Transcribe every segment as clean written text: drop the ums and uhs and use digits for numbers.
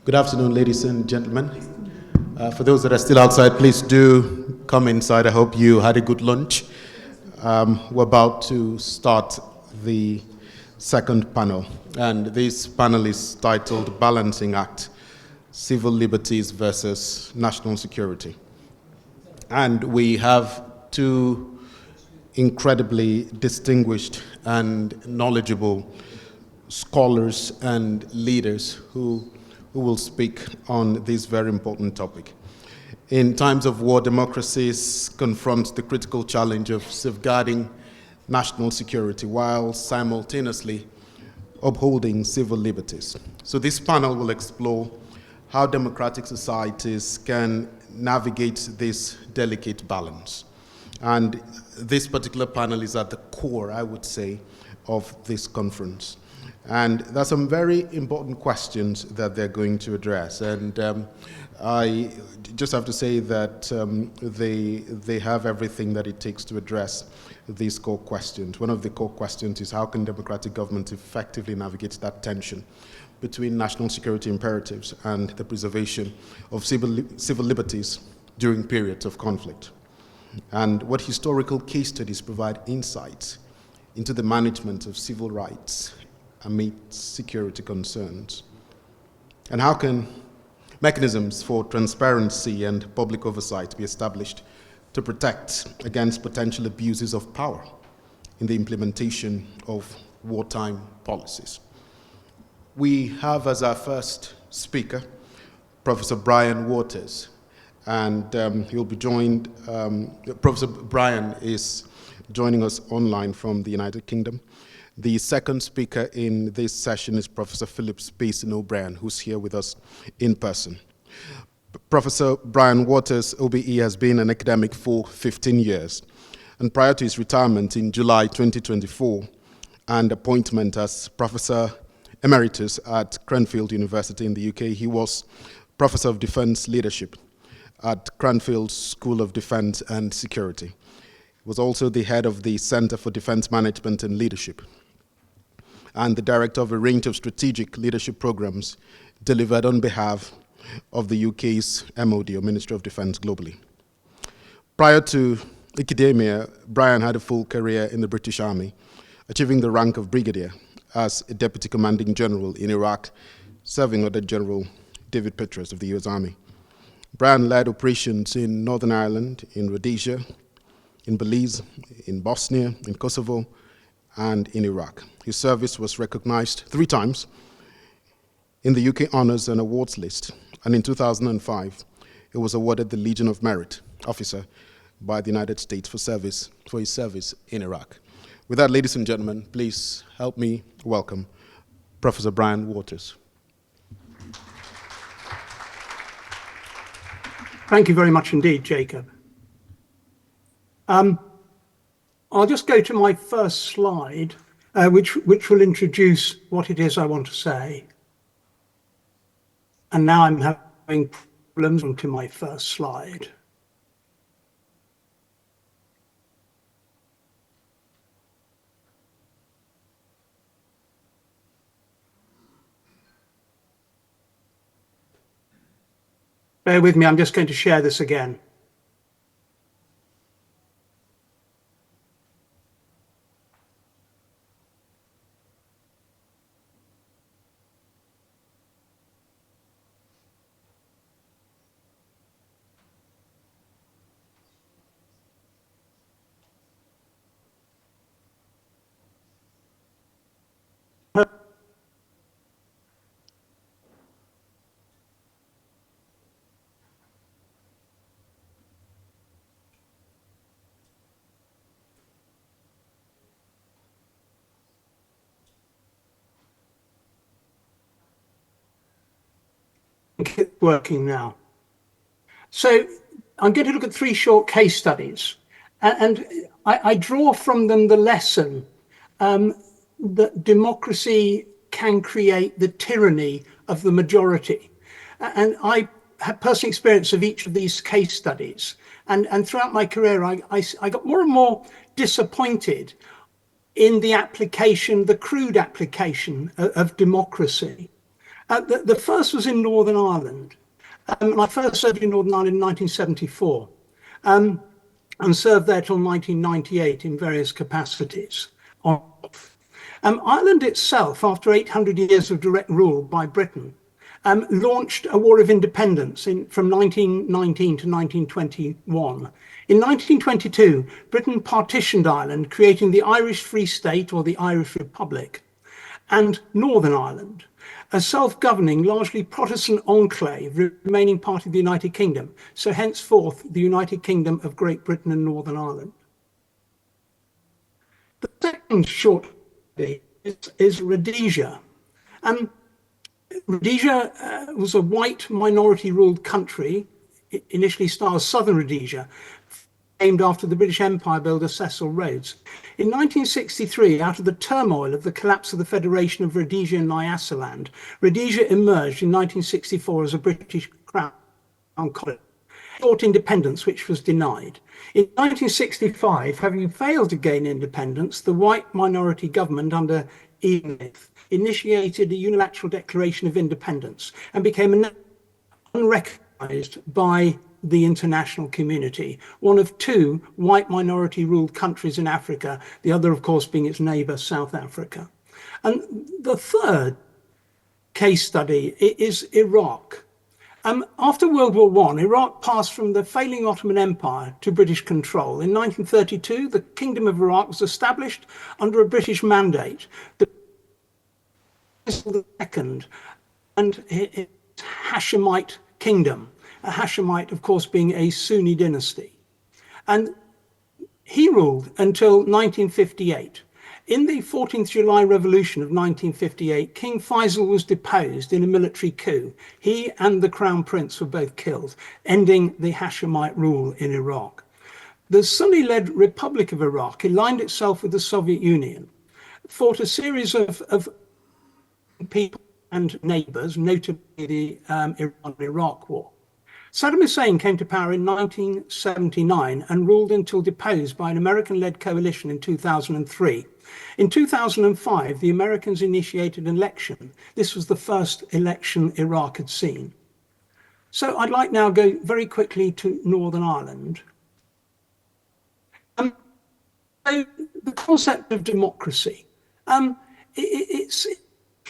Good afternoon, ladies and gentlemen. For those that are still outside, please do come inside. I hope you had a good lunch. We're about to start the second panel, and this panel is titled Balancing Act, Civil Liberties versus National Security. And we have two incredibly distinguished and knowledgeable scholars and leaders who will speak on this very important topic. In times of war, democracies confront the critical challenge of safeguarding national security while simultaneously upholding civil liberties. So this panel will explore how democratic societies can navigate this delicate balance. And this particular panel is at the core, I would say, of this conference. And there are some very important questions that they're going to address. And I just have to say that they have everything that it takes to address these core questions. One of the core questions is how can democratic governments effectively navigate that tension between national security imperatives and the preservation of civil liberties during periods of conflict? And what historical case studies provide insights into the management of civil rights amid security concerns? And how can mechanisms for transparency and public oversight be established to protect against potential abuses of power in the implementation of wartime policies? We have as our first speaker Professor Bryan Watters, and he'll be joined, Professor Bryan is joining us online from the United Kingdom. The second speaker in this session is Professor Phillips Payson O'Brien, who's here with us in person. Professor Bryan Watters, OBE, has been an academic for 15 years. And prior to his retirement in July 2024 and appointment as Professor Emeritus at Cranfield University in the UK, he was Professor of Defense Leadership at Cranfield School of Defense and Security. He was also the head of the Center for Defense Management and Leadership, and the director of a range of strategic leadership programs delivered on behalf of the UK's MOD, or Ministry of Defence, globally. Prior to academia, Bryan had a full career in the British Army, achieving the rank of brigadier as a deputy commanding general in Iraq, serving under General David Petraeus of the US Army. Bryan led operations in Northern Ireland, in Rhodesia, in Belize, in Bosnia, in Kosovo, and in Iraq. His service was recognized 3 times in the UK Honours and Awards list, and in 2005, he was awarded the Legion of Merit officer by the United States for his service in Iraq. With that, ladies and gentlemen, please help me welcome Professor Bryan Watters. Thank you very much indeed, Jacob. I'll just go to my first slide, which will introduce what it is I want to say. And now I'm having problems onto my first slide. Bear with me, I'm just going to share this again. It's working now. So I'm going to look at 3 short case studies, and I draw from them the lesson that democracy can create the tyranny of the majority. And I have personal experience of each of these case studies, and throughout my career I got more and more disappointed in the application, the crude application of democracy. The first was in Northern Ireland. I first served in Northern Ireland in 1974 and served there till 1998 in various capacities. Ireland itself, after 800 years of direct rule by Britain, launched a war of independence from 1919 to 1921. In 1922, Britain partitioned Ireland, creating the Irish Free State, or the Irish Republic, and Northern Ireland, a self-governing, largely Protestant enclave remaining part of the United Kingdom, so henceforth the United Kingdom of Great Britain and Northern Ireland. The second short is Rhodesia. Rhodesia was a white minority-ruled country, initially styled Southern Rhodesia, named after the British Empire builder Cecil Rhodes. In 1963, out of the turmoil of the collapse of the Federation of Rhodesia and Nyasaland, Rhodesia emerged in 1964 as a British Crown colony, sought independence, which was denied. In 1965, having failed to gain independence, the white minority government under Ian Smith initiated a unilateral declaration of independence and became unrecognised by the international community, one of two white minority ruled countries in Africa, the other of course being its neighbour South Africa. And the third case study is Iraq. After World War I, Iraq passed from the failing Ottoman Empire to British control. In 1932, the Kingdom of Iraq was established under a British mandate. The second and its Hashemite kingdom, a Hashemite, of course, being a Sunni dynasty. And he ruled until 1958. In the 14th July Revolution of 1958, King Faisal was deposed in a military coup. He and the Crown Prince were both killed, ending the Hashemite rule in Iraq. The Sunni-led Republic of Iraq aligned itself with the Soviet Union, fought a series of people and neighbours, notably the Iran-Iraq War. Saddam Hussein came to power in 1979 and ruled until deposed by an American-led coalition in 2003. In 2005, the Americans initiated an election. This was the first election Iraq had seen. So I'd like now to go very quickly to Northern Ireland. So the concept of democracy, it's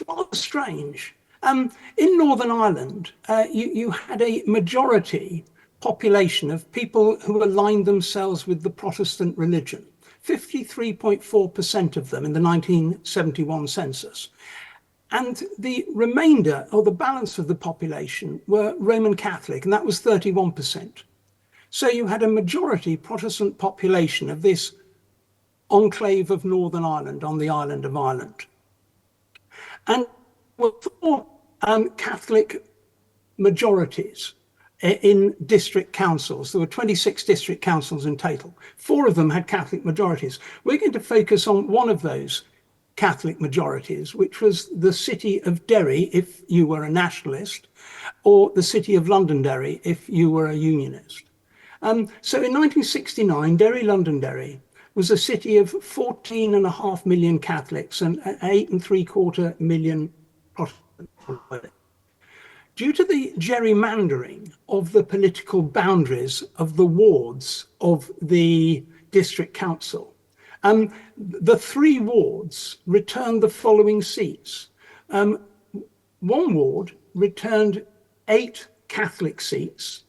rather strange. In Northern Ireland, you had a majority population of people who aligned themselves with the Protestant religion, 53.4% of them in the 1971 census. And the remainder, or the balance of the population, were Roman Catholic, and that was 31%. So you had a majority Protestant population of this enclave of Northern Ireland on the island of Ireland. And were four Catholic majorities in district councils. There were 26 district councils in total. 4 of them had Catholic majorities. We're going to focus on one of those Catholic majorities, which was the city of Derry, if you were a nationalist, or the city of Londonderry, if you were a unionist. So in 1969, Londonderry was a city of 14.5 million Catholics and 8.75 million Protestants. Due to the gerrymandering of the political boundaries of the wards of the district council, the 3 wards returned the following seats. One ward returned 8 Catholic seats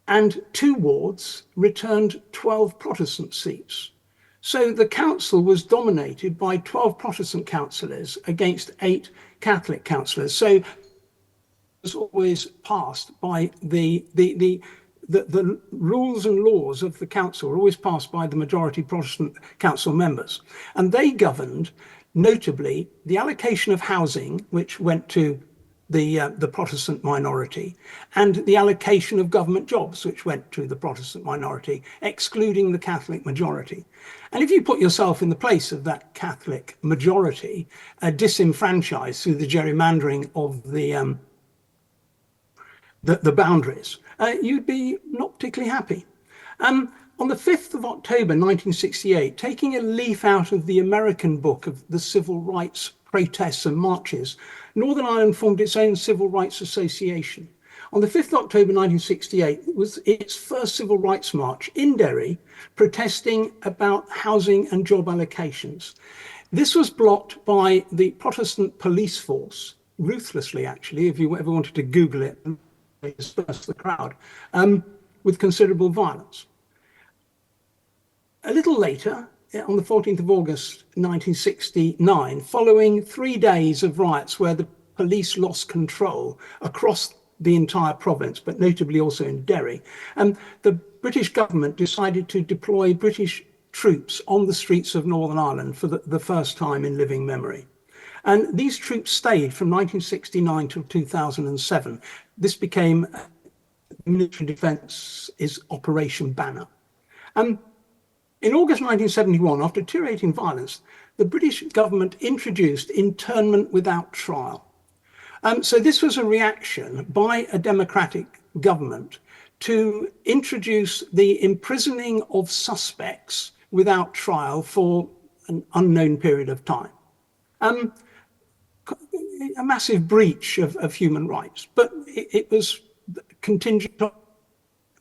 and 2 wards returned 12 Protestant seats. So the council was dominated by 12 Protestant councillors against 8 Catholic councillors. So it was always passed by the rules and laws of the council were always passed by the majority Protestant council members. And they governed, notably, the allocation of housing, which went to the Protestant minority, and the allocation of government jobs, which went to the Protestant minority, excluding the Catholic majority. And if you put yourself in the place of that Catholic majority, disenfranchised through the gerrymandering of the boundaries, you'd be not particularly happy. On the 5th of October 1968, taking a leaf out of the American book of the Civil Rights protests and marches, Northern Ireland formed its own civil rights association. On the 5th of October 1968 was its first civil rights march in Derry, protesting about housing and job allocations. This was blocked by the Protestant police force, ruthlessly actually, if you ever wanted to Google it, and disperse the crowd, with considerable violence. A little later, on the 14th of August 1969, following 3 days of riots where the police lost control across the entire province, but notably also in Derry, the British government decided to deploy British troops on the streets of Northern Ireland for the first time in living memory. And these troops stayed from 1969 till 2007. This became military defence is Operation Banner. In August 1971, after deteriorating violence, the British government introduced internment without trial. So this was a reaction by a democratic government to introduce the imprisoning of suspects without trial for an unknown period of time. A massive breach of human rights, but it was contingent on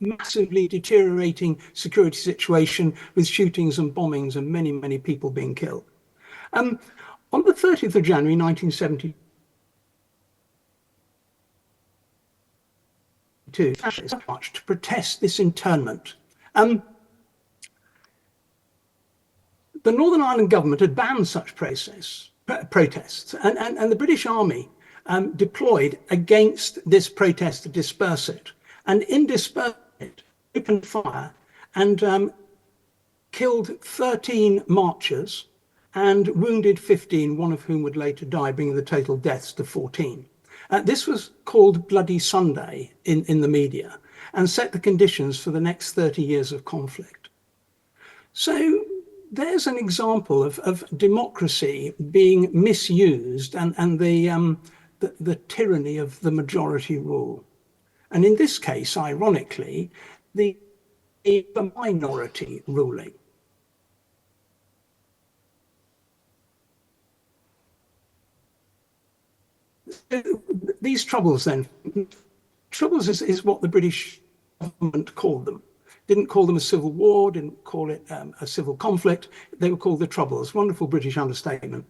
a massively deteriorating security situation with shootings and bombings and many, many people being killed. On the 30th of January 1972, march to protest this internment. The Northern Ireland government had banned such protests, and the British Army deployed against this protest to disperse it. And in dispersing it, opened fire and killed 13 marchers and wounded 15, one of whom would later die, bringing the total deaths to 14. This was called Bloody Sunday in the media and set the conditions for the next 30 years of conflict. So there's an example of democracy being misused and the tyranny of the majority rule. And in this case, ironically, the minority ruling. These troubles then, is what the British government called them. Didn't call them a civil war, didn't call it a civil conflict. They were called the Troubles. Wonderful British understatement.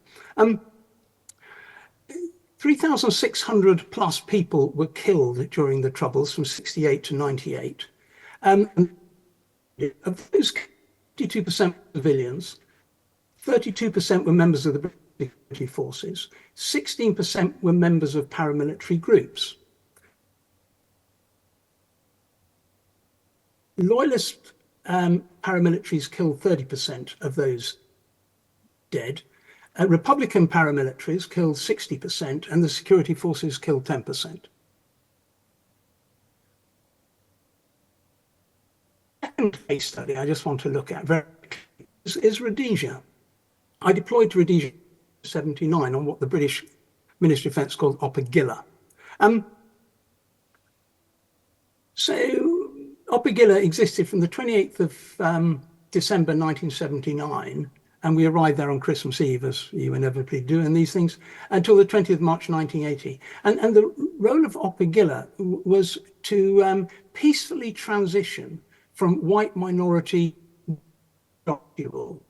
3,600 plus people were killed during the Troubles from 68 to 98. Of those, 52% civilians, 32% were members of the British security forces, 16% were members of paramilitary groups. Loyalist paramilitaries killed 30% of those dead. Republican paramilitaries killed 60%, and the security forces killed 10%. Second case study I just want to look at very quickly is Rhodesia. I deployed to Rhodesia in 1979 on what the British Ministry of Defence called Opagilla. So Opagilla existed from the 28th of December 1979, and we arrived there on Christmas Eve, as you inevitably do in these things, until the 20th of March 1980. And the role of Opagilla was to peacefully transition from white minority rule.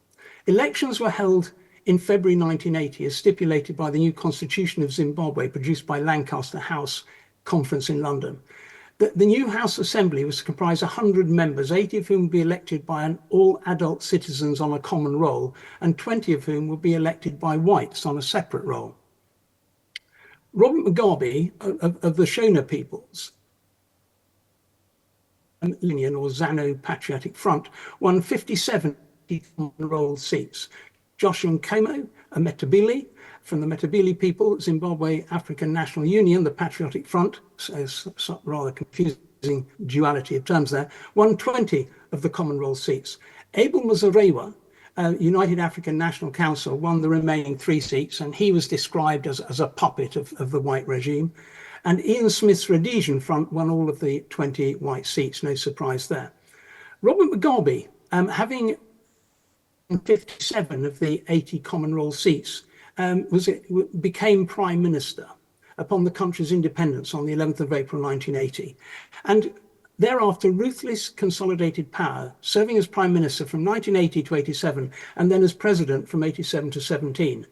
Elections were held in February 1980 as stipulated by the new Constitution of Zimbabwe, produced by Lancaster House Conference in London. The new House Assembly was to comprise 100 members, 80 of whom would be elected by all adult citizens on a common roll, and 20 of whom would be elected by whites on a separate roll. Robert Mugabe of the Shona peoples, Union or ZANU Patriotic Front, won 57 common roll seats. Joshua Nkomo, a Metabili, from the Metabili people, Zimbabwe African National Union, the Patriotic Front, so rather confusing duality of terms there, won 20 of the common roll seats. Abel Muzarewa, United African National Council, won the remaining 3 seats, and he was described as a puppet of the white regime. And Ian Smith's Rhodesian Front won all of the 20 white seats, no surprise there. Robert Mugabe, having 57 of the 80 common roll seats, became prime minister upon the country's independence on the 11th of April 1980. And thereafter, ruthless consolidated power, serving as prime minister from 1980 to 87, and then as president from 87 to 17.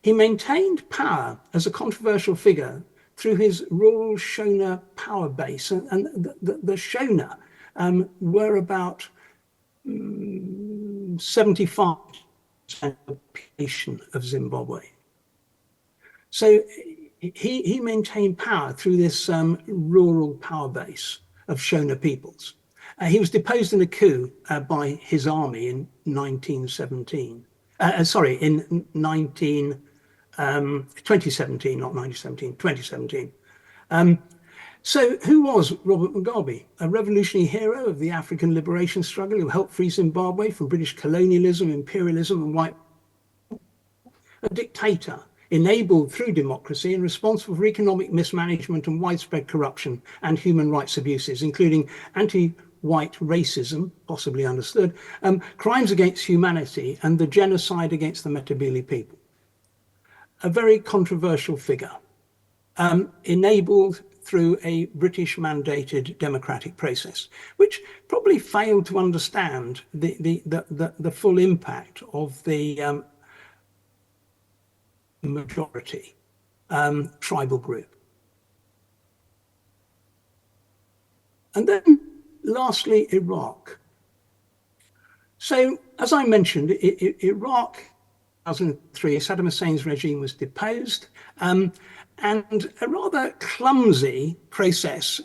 He maintained power as a controversial figure through his rural Shona power base. And the Shona were about 75% of the population of Zimbabwe. So he maintained power through this rural power base of Shona peoples. He was deposed in a coup by his army in 2017, not 1917, 2017. So who was Robert Mugabe? A revolutionary hero of the African liberation struggle who helped free Zimbabwe from British colonialism, imperialism, and white. A dictator enabled through democracy and responsible for economic mismanagement and widespread corruption and human rights abuses, including anti-white racism, possibly understood, crimes against humanity, and the genocide against the Matabele people. A very controversial figure, enabled through a British-mandated democratic process, which probably failed to understand the full impact of the majority tribal group. And then lastly, Iraq. So as I mentioned, Iraq, 2003, Saddam Hussein's regime was deposed, and a rather clumsy process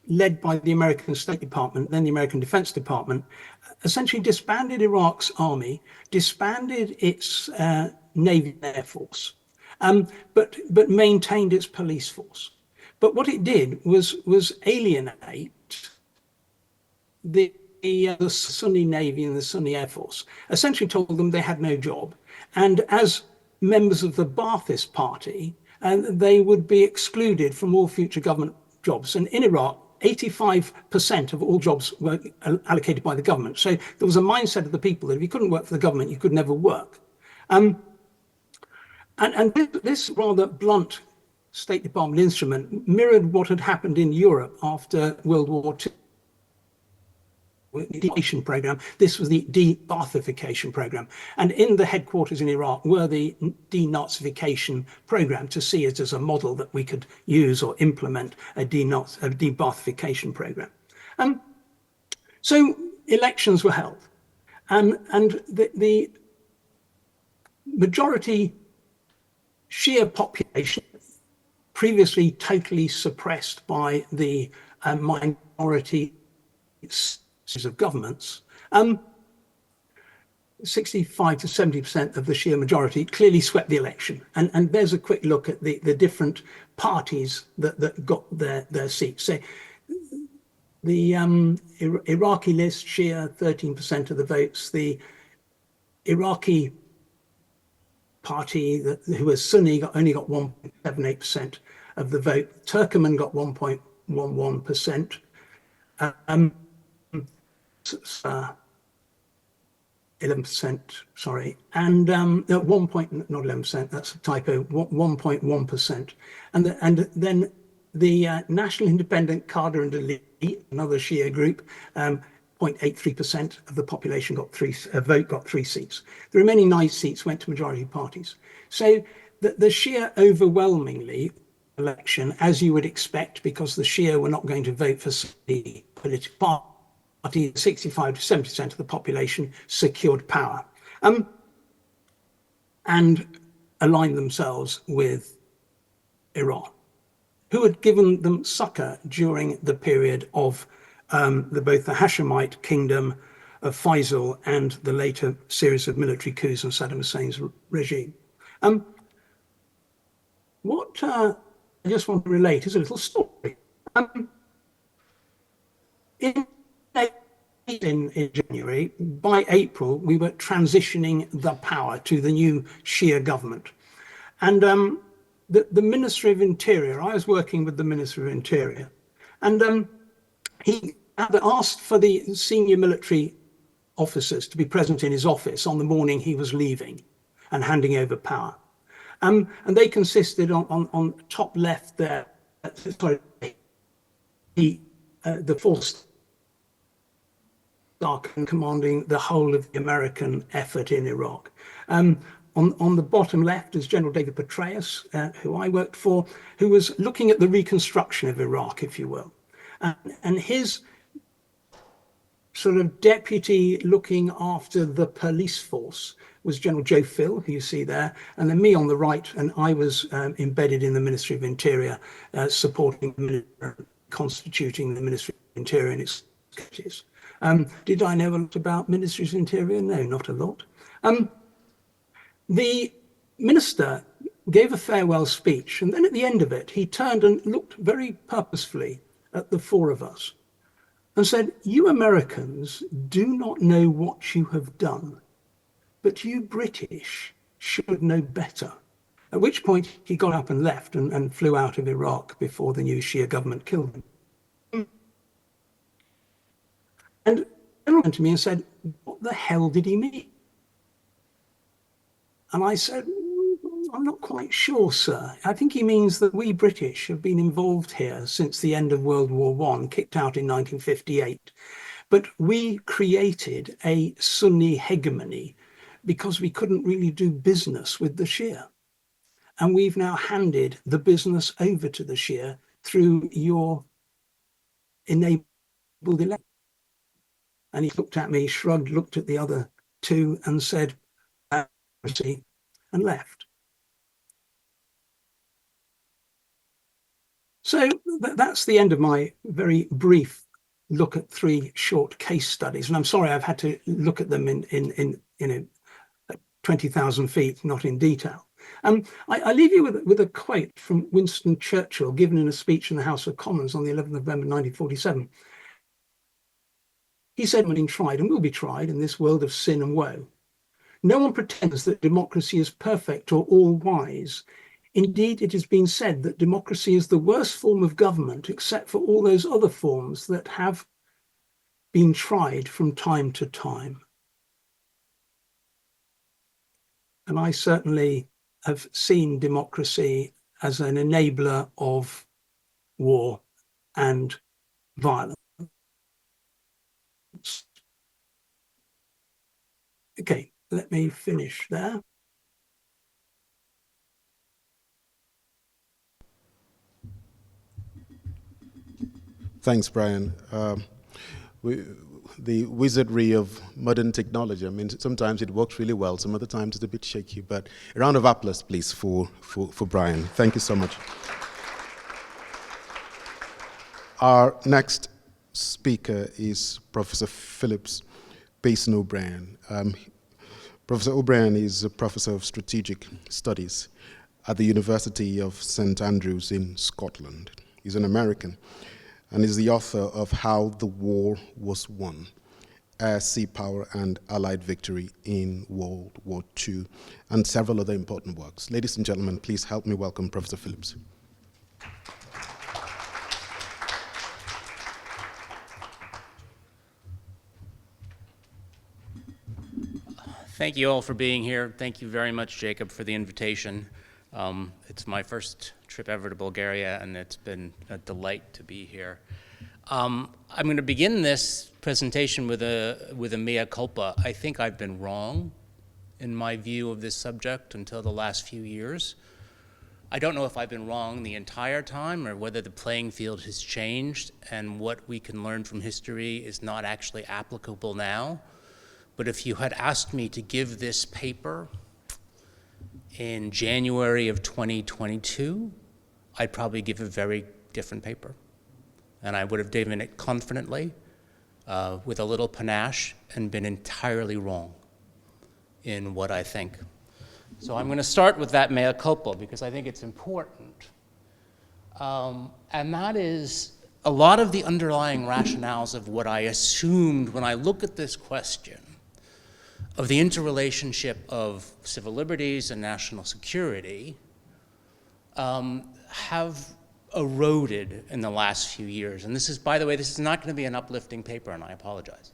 led by the American State Department, then the American Defense Department, essentially disbanded Iraq's army, disbanded its Navy and Air Force, but maintained its police force. But what it did was alienate the Sunni Navy and the Sunni Air Force, essentially told them they had no job. And as members of the Ba'athist Party, they would be excluded from all future government jobs. And in Iraq, 85% of all jobs were allocated by the government. So there was a mindset of the people that if you couldn't work for the government, you could never work. And this rather blunt State Department instrument mirrored what had happened in Europe after World War II. The denation program. This was the de-Baathification program, and in the headquarters in Iraq were the denazification program, to see it as a model that we could use or implement a de-Baathification program. So elections were held, and the majority Shia population, previously totally suppressed by the minority of governments, 65 to 70% of the Shia majority clearly swept the election. And there's a quick look at the different parties that got their seats. So the Iraqi list, Shia, 13% of the votes. The Iraqi party, who was Sunni, only got 1.78% of the vote. Turkmen got 1.11%. 11%, sorry, and not 11%, that's a typo, 1.1%. And then the National Independent Qadr and Ali, another Shia group, 0.83% of the population got three seats. The remaining 9 seats went to majority parties. So the Shia overwhelmingly election, as you would expect, because the Shia were not going to vote for the political party, 65 to 70% of the population secured power and aligned themselves with Iran, who had given them succor during the period of both the Hashemite kingdom of Faisal and the later series of military coups of Saddam Hussein's regime. What I just want to relate is a little story. In January, by April, we were transitioning the power to the new Shia government. And the Ministry of Interior, I was working with the Ministry of Interior, and he had asked for the senior military officers to be present in his office on the morning he was leaving and handing over power. And they consisted on top left there, sorry, the force commanding the whole of the American effort in Iraq. On the bottom left is General David Petraeus, who I worked for, who was looking at the reconstruction of Iraq, if you will. And his sort of deputy looking after the police force was General Joe Phil, who you see there, and then me on the right, and I was embedded in the Ministry of Interior, supporting, constituting the Ministry of Interior and its activities. Did I know a lot about Ministries of Interior? No, not a lot. The minister gave a farewell speech, and then at the end of it, he turned and looked very purposefully at the four of us and said, "You Americans do not know what you have done, but you British should know better." At which point he got up and left and flew out of Iraq before the new Shia government killed him. And he turned to me and said, "What the hell did he mean?" And I said, "I'm not quite sure, sir. I think he means that we British have been involved here since the end of World War I, kicked out in 1958. But we created a Sunni hegemony because we couldn't really do business with the Shia. And we've now handed the business over to the Shia through your enabled election." And he looked at me, shrugged, looked at the other two and said, and left. So that's the end of my very brief look at 3 short case studies. And I'm sorry I've had to look at them in 20,000 feet, not in detail. I leave you with a quote from Winston Churchill given in a speech in the House of Commons on the 11th of November 1947. He said, "Being tried and will be tried in this world of sin and woe. No one pretends that democracy is perfect or all-wise. Indeed, it has been said that democracy is the worst form of government except for all those other forms that have been tried from time to time." And I certainly have seen democracy as an enabler of war and violence. Okay, let me finish there. Thanks, Brian. The wizardry of modern technology, I mean, sometimes it works really well, some other times it's a bit shaky, but a round of applause, please, for Brian. Thank you so much. Our next speaker is Professor Phillips Payson O'Brien. Professor O'Brien is a professor of strategic studies at the University of St. Andrews in Scotland. He's an American and is the author of How the War Was Won, Air, Sea Power, and Allied Victory in World War II, and several other important works. Ladies and gentlemen, please help me welcome Professor Phillips. Thank you all for being here. Thank you very much, Jacob, for the invitation. It's my first trip ever to Bulgaria, and it's been a delight to be here. I'm going to begin this presentation with a mea culpa. I think I've been wrong in my view of this subject until the last few years. I don't know if I've been wrong the entire time or whether the playing field has changed and what we can learn from history is not actually applicable now. But if you had asked me to give this paper in January of 2022, I'd probably give a very different paper. And I would have given it confidently, with a little panache, and been entirely wrong in what I think. So I'm going to start with that mea culpa because I think it's important. And that is a lot of the underlying rationales of what I assumed when I look at this question of the interrelationship of civil liberties and national security have eroded in the last few years. And this is, by the way, this is not going to be an uplifting paper, and I apologize.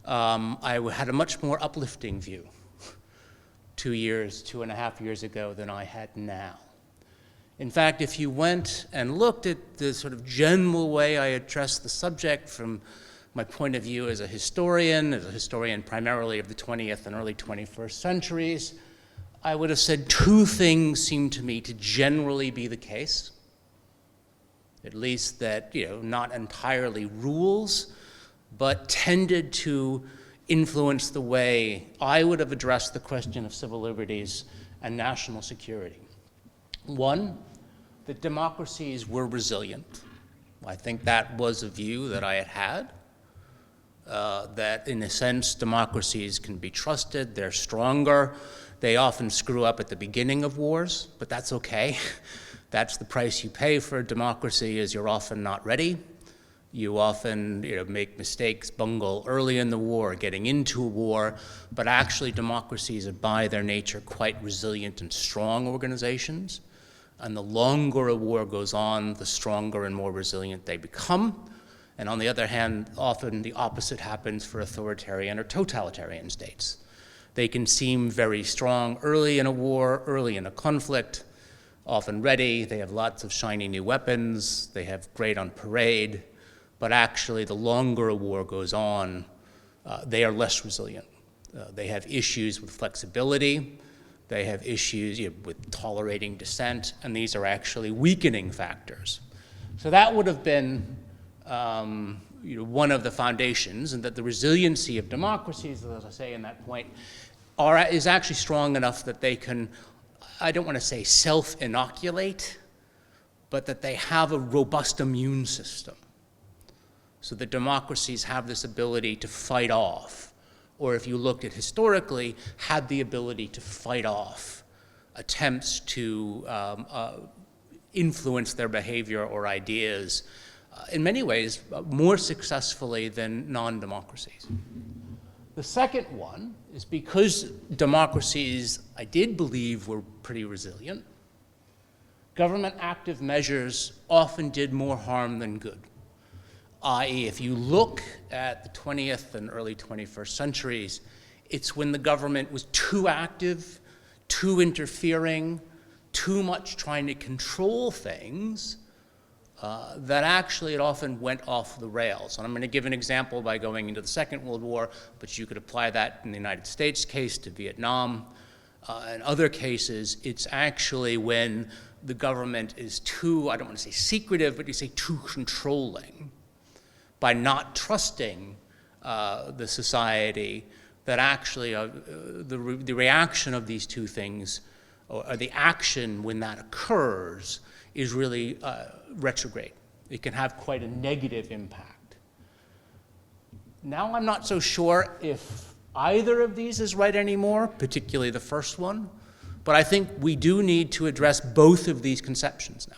I had a much more uplifting view 2.5 years ago than I had now. In fact, if you went and looked at the sort of general way I address the subject from my point of view as a historian primarily of the 20th and early 21st centuries, I would have said two things seem to me to generally be the case, at least that, not entirely rules, but tended to influence the way I would have addressed the question of civil liberties and national security. One, that democracies were resilient. I think that was a view that I had, that in a sense democracies can be trusted, they're stronger. They often screw up at the beginning of wars, but that's okay. That's the price you pay for a democracy, is you're often not ready. You often make mistakes, bungle early in the war, getting into a war, but actually democracies are by their nature quite resilient and strong organizations. And the longer a war goes on, the stronger and more resilient they become. And on the other hand, often the opposite happens for authoritarian or totalitarian states. They can seem very strong early in a war, early in a conflict, often ready. They have lots of shiny new weapons. They have great on parade. But actually, the longer a war goes on, they are less resilient. They have issues with flexibility. They have issues with tolerating dissent, and these are actually weakening factors. So that would have been one of the foundations, and that the resiliency of democracies, as I say in that point, is actually strong enough that they can, I don't want to say self-inoculate, but that they have a robust immune system. So that democracies have this ability to fight off, or if you looked at historically, had the ability to fight off attempts to influence their behavior or ideas in many ways more successfully than non-democracies. The second one is because democracies, I did believe, were pretty resilient, government active measures often did more harm than good. I.e., if you look at the 20th and early 21st centuries, it's when the government was too active, too interfering, too much trying to control things, that actually it often went off the rails. And I'm going to give an example by going into the Second World War, but you could apply that in the United States case to Vietnam. In other cases, it's actually when the government is too, I don't want to say secretive, but you say too controlling, by not trusting the society, that actually the reaction of these two things, or the action when that occurs, is really retrograde. It can have quite a negative impact. Now I'm not so sure if either of these is right anymore, particularly the first one, but I think we do need to address both of these conceptions now.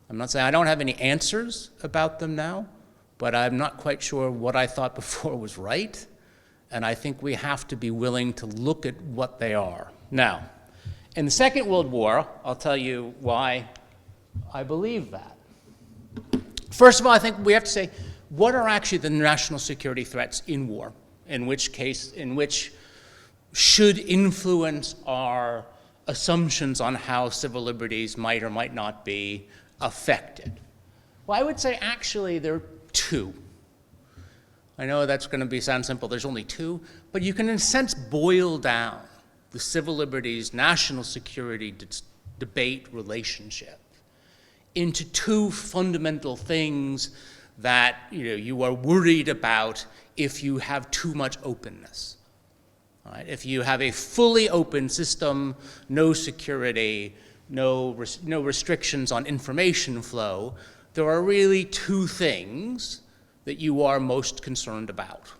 I'm not saying I don't have any answers about them now, but I'm not quite sure what I thought before was right, and I think we have to be willing to look at what they are. Now, in the Second World War, I'll tell you why I believe that. First of all, I think we have to say, what are actually the national security threats in war, in which should influence our assumptions on how civil liberties might or might not be affected? Well, I would say actually there are two. I know that's going to sound simple, there's only two, but you can in a sense boil down the civil liberties, national security debate relationship into two fundamental things that you are worried about if you have too much openness. All right? If you have a fully open system, no security, no restrictions on information flow, there are really two things that you are most concerned about.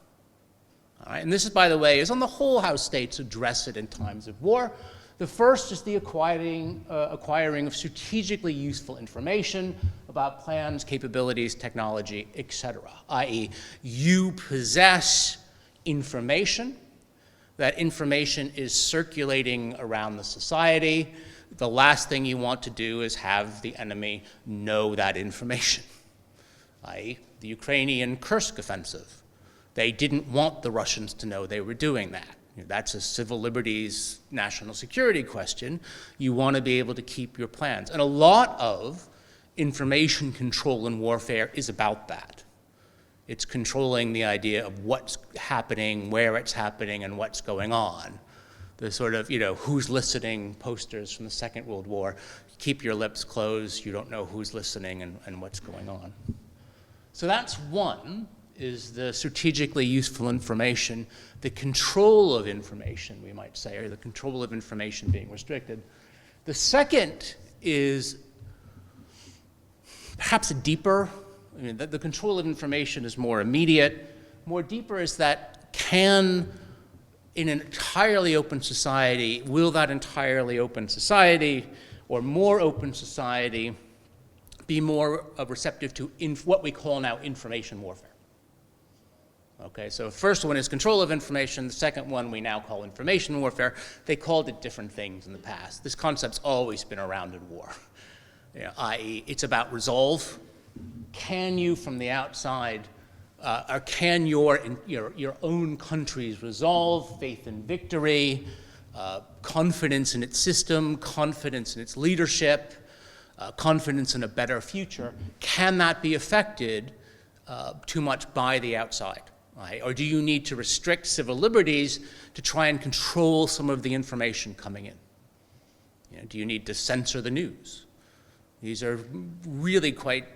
All right? And this is, by the way, is on the whole how states address it in times of war. The first is the acquiring of strategically useful information about plans, capabilities, technology, etc. I.e., you possess information. That information is circulating around the society. The last thing you want to do is have the enemy know that information, i.e., the Ukrainian Kursk offensive. They didn't want the Russians to know they were doing that. That's a civil liberties, national security question. You want to be able to keep your plans. And a lot of information control in warfare is about that. It's controlling the idea of what's happening, where it's happening, and what's going on. The sort of, who's listening posters from the Second World War. Keep your lips closed, you don't know who's listening and what's going on. So that's one, is the strategically useful information, the control of information, we might say, or the control of information being restricted. The second is perhaps a deeper, the control of information is more immediate. More deeper is that in an entirely open society, will that entirely open society or more open society be more receptive to what we call now information warfare? Okay, so the first one is control of information. The second one we now call information warfare. They called it different things in the past. This concept's always been around in war, i.e. it's about resolve. Can you from the outside, or can your own countries resolve, faith in victory, confidence in its system, confidence in its leadership, confidence in a better future? Can that be affected too much by the outside? Right? Or do you need to restrict civil liberties to try and control some of the information coming in? Do you need to censor the news? These are really quite,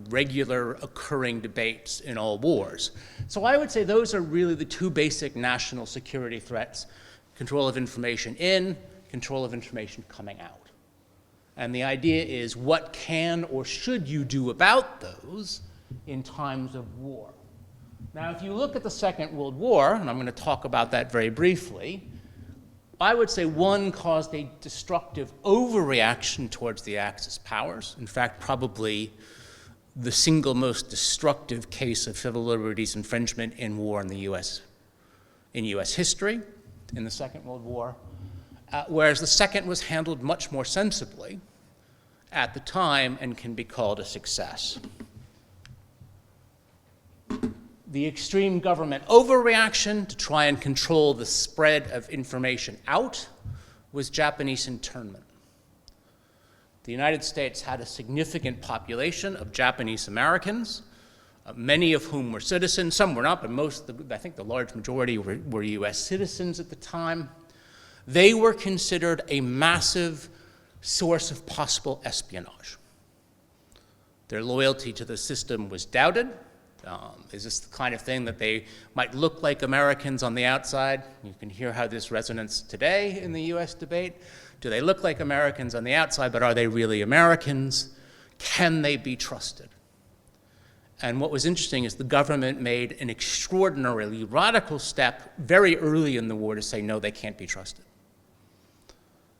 regular occurring debates in all wars. So I would say those are really the two basic national security threats: control of information in, control of information coming out. And the idea is, what can or should you do about those in times of war? Now, if you look at the Second World War, and I'm going to talk about that very briefly, I would say one caused a destructive overreaction towards the Axis powers. In fact, probably the single most destructive case of civil liberties infringement in war in the U.S. history, in the Second World War, whereas the second was handled much more sensibly at the time and can be called a success. The extreme government overreaction to try and control the spread of information out was Japanese internment. The United States had a significant population of Japanese Americans, many of whom were citizens. Some were not, but I think the large majority were US citizens at the time. They were considered a massive source of possible espionage. Their loyalty to the system was doubted. Is this the kind of thing that they might look like Americans on the outside? You can hear how this resonates today in the US debate. Do they look like Americans on the outside, but are they really Americans? Can they be trusted? And what was interesting is the government made an extraordinarily radical step very early in the war to say, no, they can't be trusted.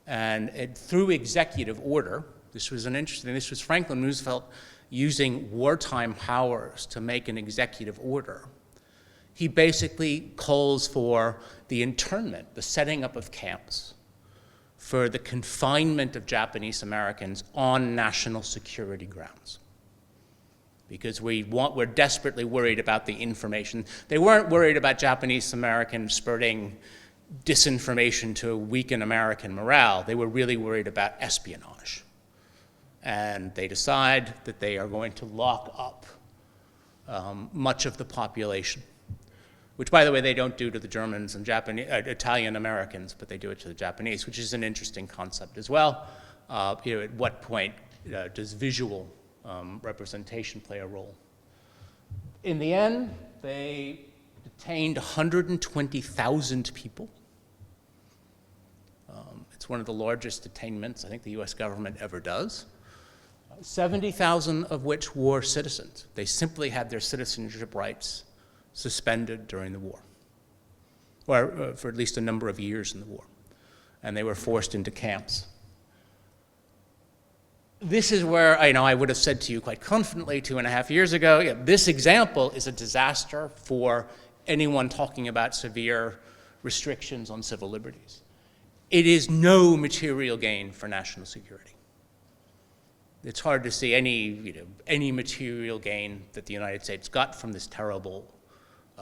And through executive order, this was Franklin Roosevelt using wartime powers to make an executive order. He basically calls for the internment, the setting up of camps, for the confinement of Japanese Americans on national security grounds. Because we're desperately worried about the information. They weren't worried about Japanese Americans spreading disinformation to weaken American morale. They were really worried about espionage. And they decide that they are going to lock up much of the population, which, by the way, they don't do to the Germans and Italian Americans, but they do it to the Japanese, which is an interesting concept as well. At what point does visual representation play a role? In the end, they detained 120,000 people. It's one of the largest detainments I think the US government ever does. 70,000 of which were citizens. They simply had their citizenship rights suspended during the war, or for at least a number of years in the war, and they were forced into camps. This is where I would have said to you quite confidently 2.5 years ago, this example is a disaster for anyone talking about severe restrictions on civil liberties. It is no material gain for national security. It's hard to see any material gain that the United States got from this terrible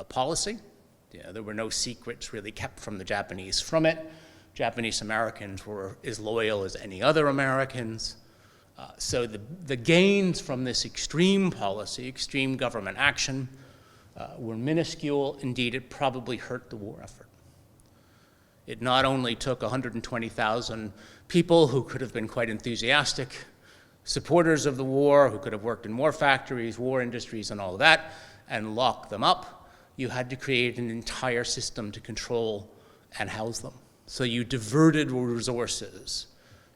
policy. There were no secrets really kept from the Japanese from it. Japanese Americans were as loyal as any other Americans. So the gains from this extreme policy, extreme government action, were minuscule. Indeed, it probably hurt the war effort. It not only took 120,000 people who could have been quite enthusiastic supporters of the war, who could have worked in war factories, war industries, and all of that, and lock them up. You had to create an entire system to control and house them. So you diverted resources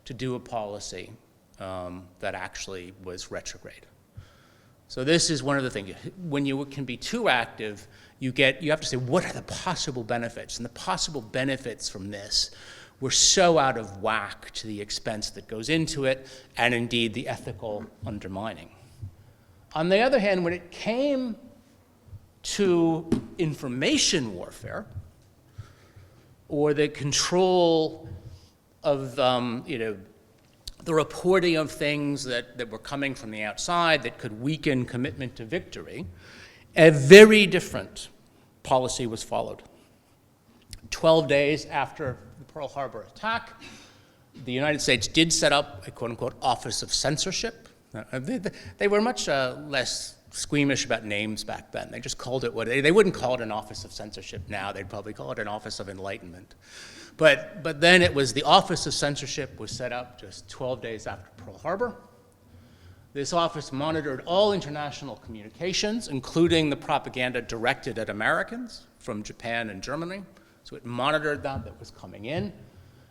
to do a policy that actually was retrograde. So this is one of the things. When you can be too active, you have to say, what are the possible benefits? And the possible benefits from this were so out of whack to the expense that goes into it, and indeed the ethical undermining. On the other hand, when it came to information warfare, or the control of the reporting of things that were coming from the outside that could weaken commitment to victory, a very different policy was followed. 12 days after the Pearl Harbor attack, the United States did set up a quote-unquote office of censorship. They were much less squeamish about names back then. They just called it they wouldn't call it an office of censorship now. They'd probably call it an office of enlightenment. But then it was the office of censorship was set up just 12 days after Pearl Harbor. This office monitored all international communications, including the propaganda directed at Americans from Japan and Germany. So it monitored that was coming in,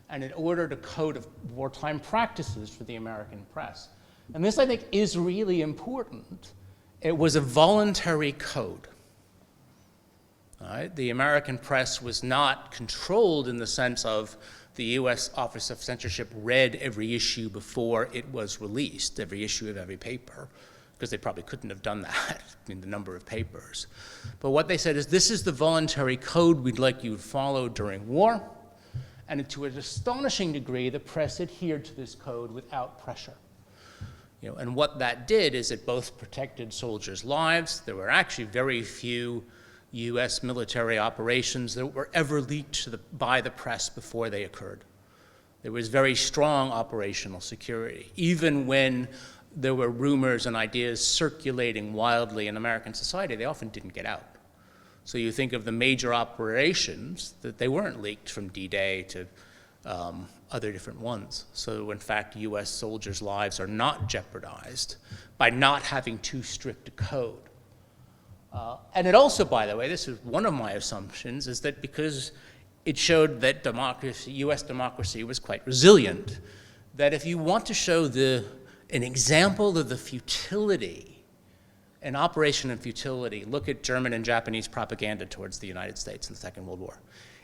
and it ordered a code of wartime practices for the American press. And this, I think, is really important. It was a voluntary code. All right? The American press was not controlled in the sense of the U.S. Office of Censorship read every issue before it was released, every issue of every paper, because they probably couldn't have done that in the number of papers. But what they said is, this is the voluntary code we'd like you to follow during war. And to an astonishing degree, the press adhered to this code without pressure. And what that did is it both protected soldiers' lives. There were actually very few U.S. military operations that were ever leaked by the press before they occurred. There was very strong operational security, even when there were rumors and ideas circulating wildly in American society. They often didn't get out. So you think of the major operations, that they weren't leaked from D-Day to other different ones. So in fact, U.S. soldiers' lives are not jeopardized by not having too strict a code. And it also, by the way, this is one of my assumptions, is that because it showed that U.S. democracy was quite resilient, that if you want to show an example of the futility, an operation of futility, look at German and Japanese propaganda towards the United States in the Second World War.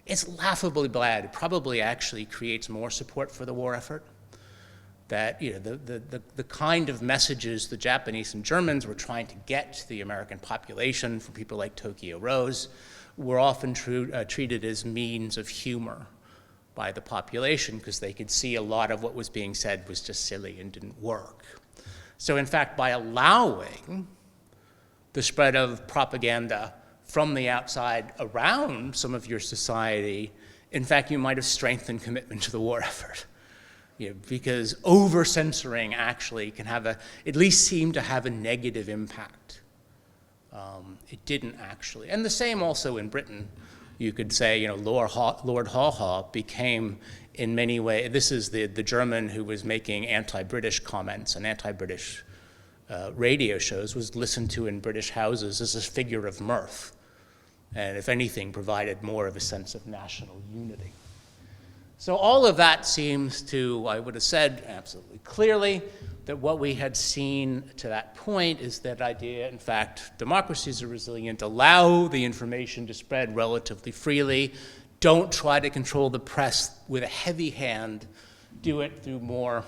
It's laughably bad. It probably actually creates more support for the war effort. That the kind of messages the Japanese and Germans were trying to get to the American population from people like Tokyo Rose were often treated as means of humor by the population, because they could see a lot of what was being said was just silly and didn't work. So in fact, by allowing the spread of propaganda from the outside around some of your society, in fact, you might have strengthened commitment to the war effort. Because over-censoring actually can have at least seem to have a negative impact. It didn't actually. And the same also in Britain. You could say, Lord Haw Haw became, in many ways, this is the German who was making anti-British comments and anti-British radio shows, was listened to in British houses as a figure of mirth. And if anything, provided more of a sense of national unity. So all of that seems to, I would have said absolutely clearly, that what we had seen to that point is that idea, in fact, democracies are resilient, allow the information to spread relatively freely, don't try to control the press with a heavy hand, do it through more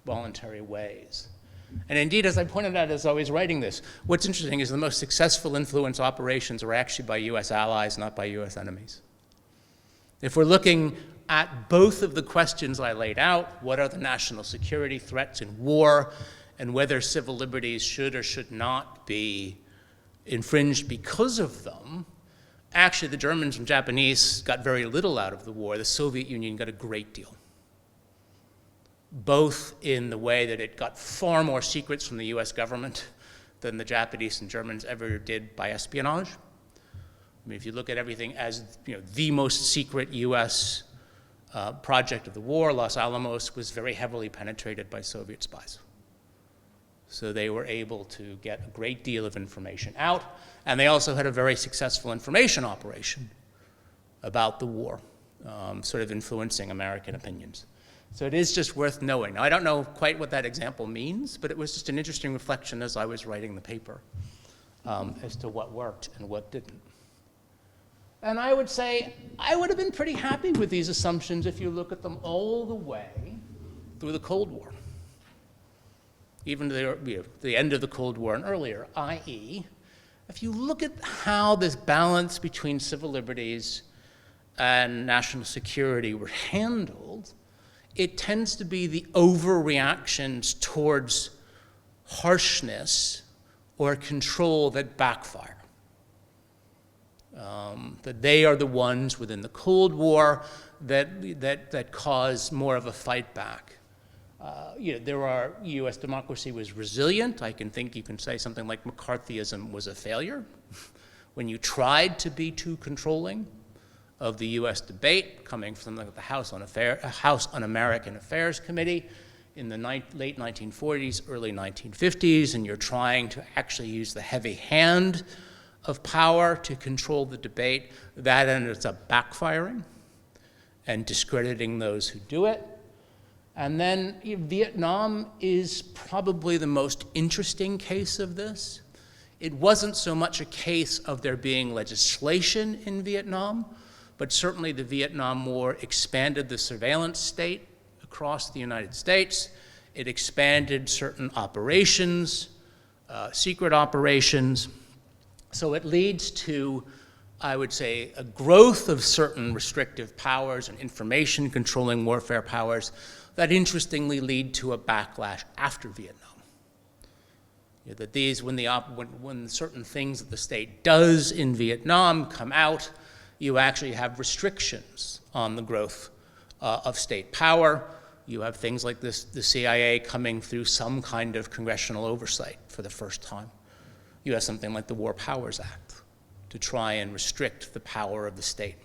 voluntary ways. And indeed, as I pointed out as I was writing this, what's interesting is the most successful influence operations were actually by US allies, not by US enemies. If we're looking at both of the questions I laid out, what are the national security threats in war, and whether civil liberties should or should not be infringed because of them, Actually, the Germans and Japanese got very little out of the war. The Soviet Union got a great deal, both in the way that it got far more secrets from the US government than the Japanese and Germans ever did by espionage. I mean, if you look at everything as the most secret US project of the war, Los Alamos was very heavily penetrated by Soviet spies. So they were able to get a great deal of information out, and they also had a very successful information operation about the war, sort of influencing American opinions. So it is just worth knowing. Now, I don't know quite what that example means, but it was just an interesting reflection as I was writing the paper as to what worked and what didn't. And I would say I would have been pretty happy with these assumptions if you look at them all the way through the Cold War, even to the end of the Cold War and earlier, i.e., if you look at how this balance between civil liberties and national security were handled, it tends to be the overreactions towards harshness or control that backfire. That they are the ones within the Cold War that cause more of a fight back. U.S. democracy was resilient. I can think you can say something like McCarthyism was a failure when you tried to be too controlling of the U.S. debate, coming from the House on American Affairs Committee in the late 1940s, early 1950s, and you're trying to actually use the heavy hand of power to control the debate. That ends up backfiring and discrediting those who do it. And then Vietnam is probably the most interesting case of this. It wasn't so much a case of there being legislation in Vietnam, but certainly the Vietnam War expanded the surveillance state across the United States. It expanded certain operations, secret operations. So it leads to, I would say, a growth of certain restrictive powers and information controlling warfare powers that interestingly lead to a backlash after Vietnam. That these, when certain things that the state does in Vietnam come out, you actually have restrictions on the growth of state power. You have things like this, the CIA coming through some kind of congressional oversight for the first time. You have something like the War Powers Act to try and restrict the power of the state.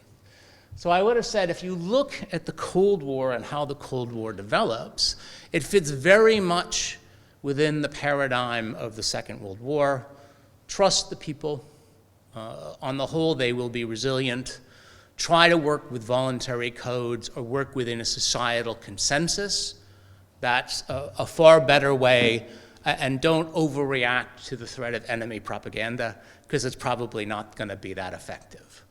So I would have said, if you look at the Cold War and how the Cold War develops, it fits very much within the paradigm of the Second World War. Trust the people. On the whole, they will be resilient. Try to work with voluntary codes or work within a societal consensus. That's a far better way. And don't overreact to the threat of enemy propaganda, because it's probably not going to be that effective.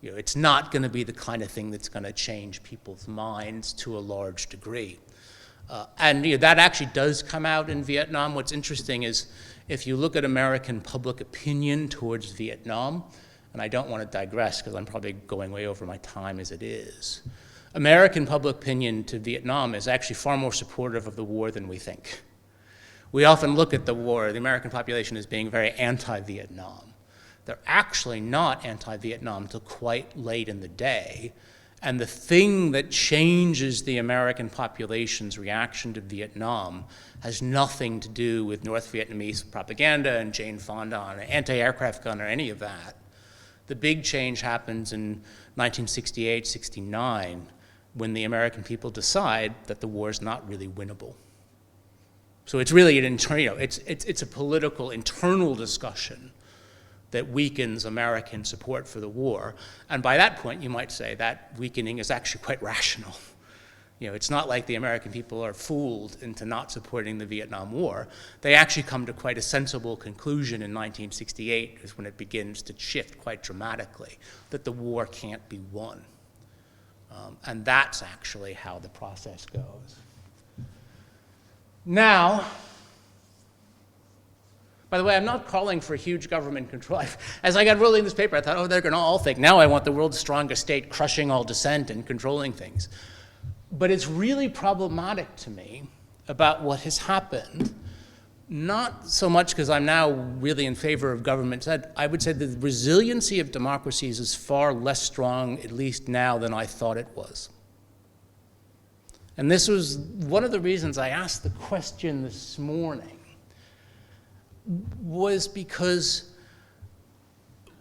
It's not going to be the kind of thing that's going to change people's minds to a large degree. And that actually does come out in Vietnam. What's interesting is if you look at American public opinion towards Vietnam, and I don't want to digress because I'm probably going way over my time as it is, American public opinion to Vietnam is actually far more supportive of the war than we think. We often look at the war, the American population, as being very anti-Vietnam. They're actually not anti-Vietnam until quite late in the day. And the thing that changes the American population's reaction to Vietnam has nothing to do with North Vietnamese propaganda and Jane Fonda and an anti-aircraft gun or any of that. The big change happens in 1968, 69, when the American people decide that the war is not really winnable. So it's really an internal, it's a political internal discussion that weakens American support for the war. And by that point, you might say that weakening is actually quite rational. It's not like the American people are fooled into not supporting the Vietnam War. They actually come to quite a sensible conclusion in 1968, is when it begins to shift quite dramatically, that the war can't be won. And that's actually how the process goes. Now, by the way, I'm not calling for huge government control. As I got rolling this paper, I thought, oh, they're going to all think, now I want the world's strongest state crushing all dissent and controlling things. But it's really problematic to me about what has happened not so much because I'm now really in favor of government. I would say the resiliency of democracies is far less strong, at least now, than I thought it was. And this was one of the reasons I asked the question this morning, was because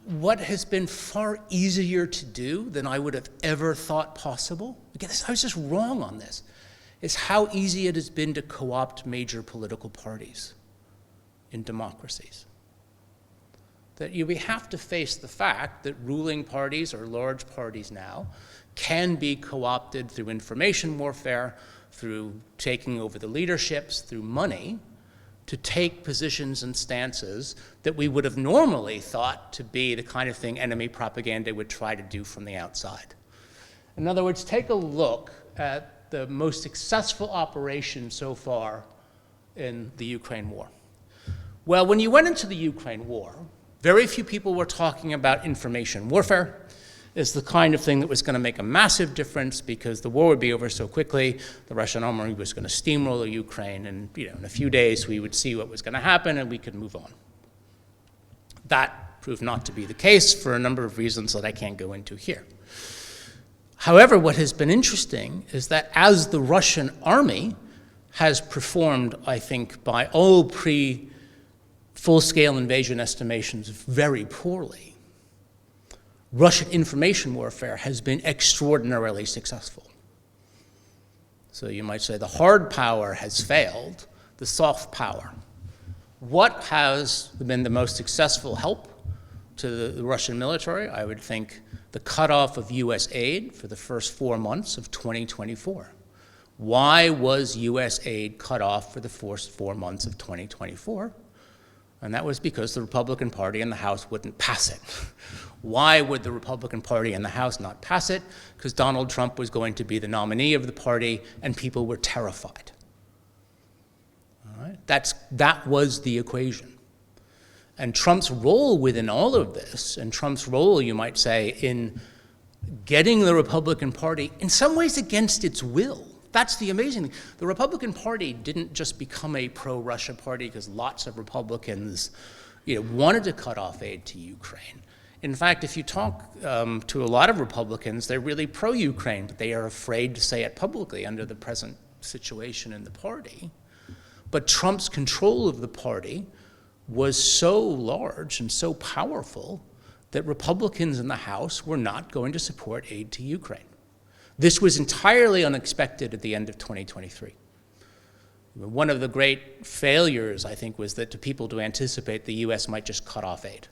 what has been far easier to do than I would have ever thought possible, again, I was just wrong on this, is how easy it has been to co-opt major political parties in democracies. That we have to face the fact that ruling parties or large parties now can be co-opted through information warfare, through taking over the leaderships, through money, to take positions and stances that we would have normally thought to be the kind of thing enemy propaganda would try to do from the outside. In other words, take a look at the most successful operation so far in the Ukraine war. Well, when you went into the Ukraine war, very few people were talking about information warfare as the kind of thing that was going to make a massive difference because the war would be over so quickly, the Russian army was going to steamroll Ukraine, and in a few days we would see what was going to happen and we could move on. That proved not to be the case for a number of reasons that I can't go into here. However, what has been interesting is that as the Russian army has performed, I think, by all full-scale invasion estimations very poorly, Russian information warfare has been extraordinarily successful. So you might say the hard power has failed, the soft power. What has been the most successful help to the Russian military? I would think the cutoff of US aid for the first 4 months of 2024. Why was US aid cut off for the first 4 months of 2024? And that was because the Republican Party in the House wouldn't pass it. Why would the Republican Party in the House not pass it? Because Donald Trump was going to be the nominee of the party, and people were terrified. All right? That was the equation. And Trump's role within all of this, and Trump's role, you might say, in getting the Republican Party, in some ways against its will. That's the amazing thing. The Republican Party didn't just become a pro-Russia party because lots of Republicans wanted to cut off aid to Ukraine. In fact, if you talk to a lot of Republicans, they're really pro-Ukraine, but they are afraid to say it publicly under the present situation in the party. But Trump's control of the party was so large and so powerful that Republicans in the House were not going to support aid to Ukraine. This was entirely unexpected at the end of 2023. One of the great failures, I think, was that to people to anticipate the US might just cut off aid.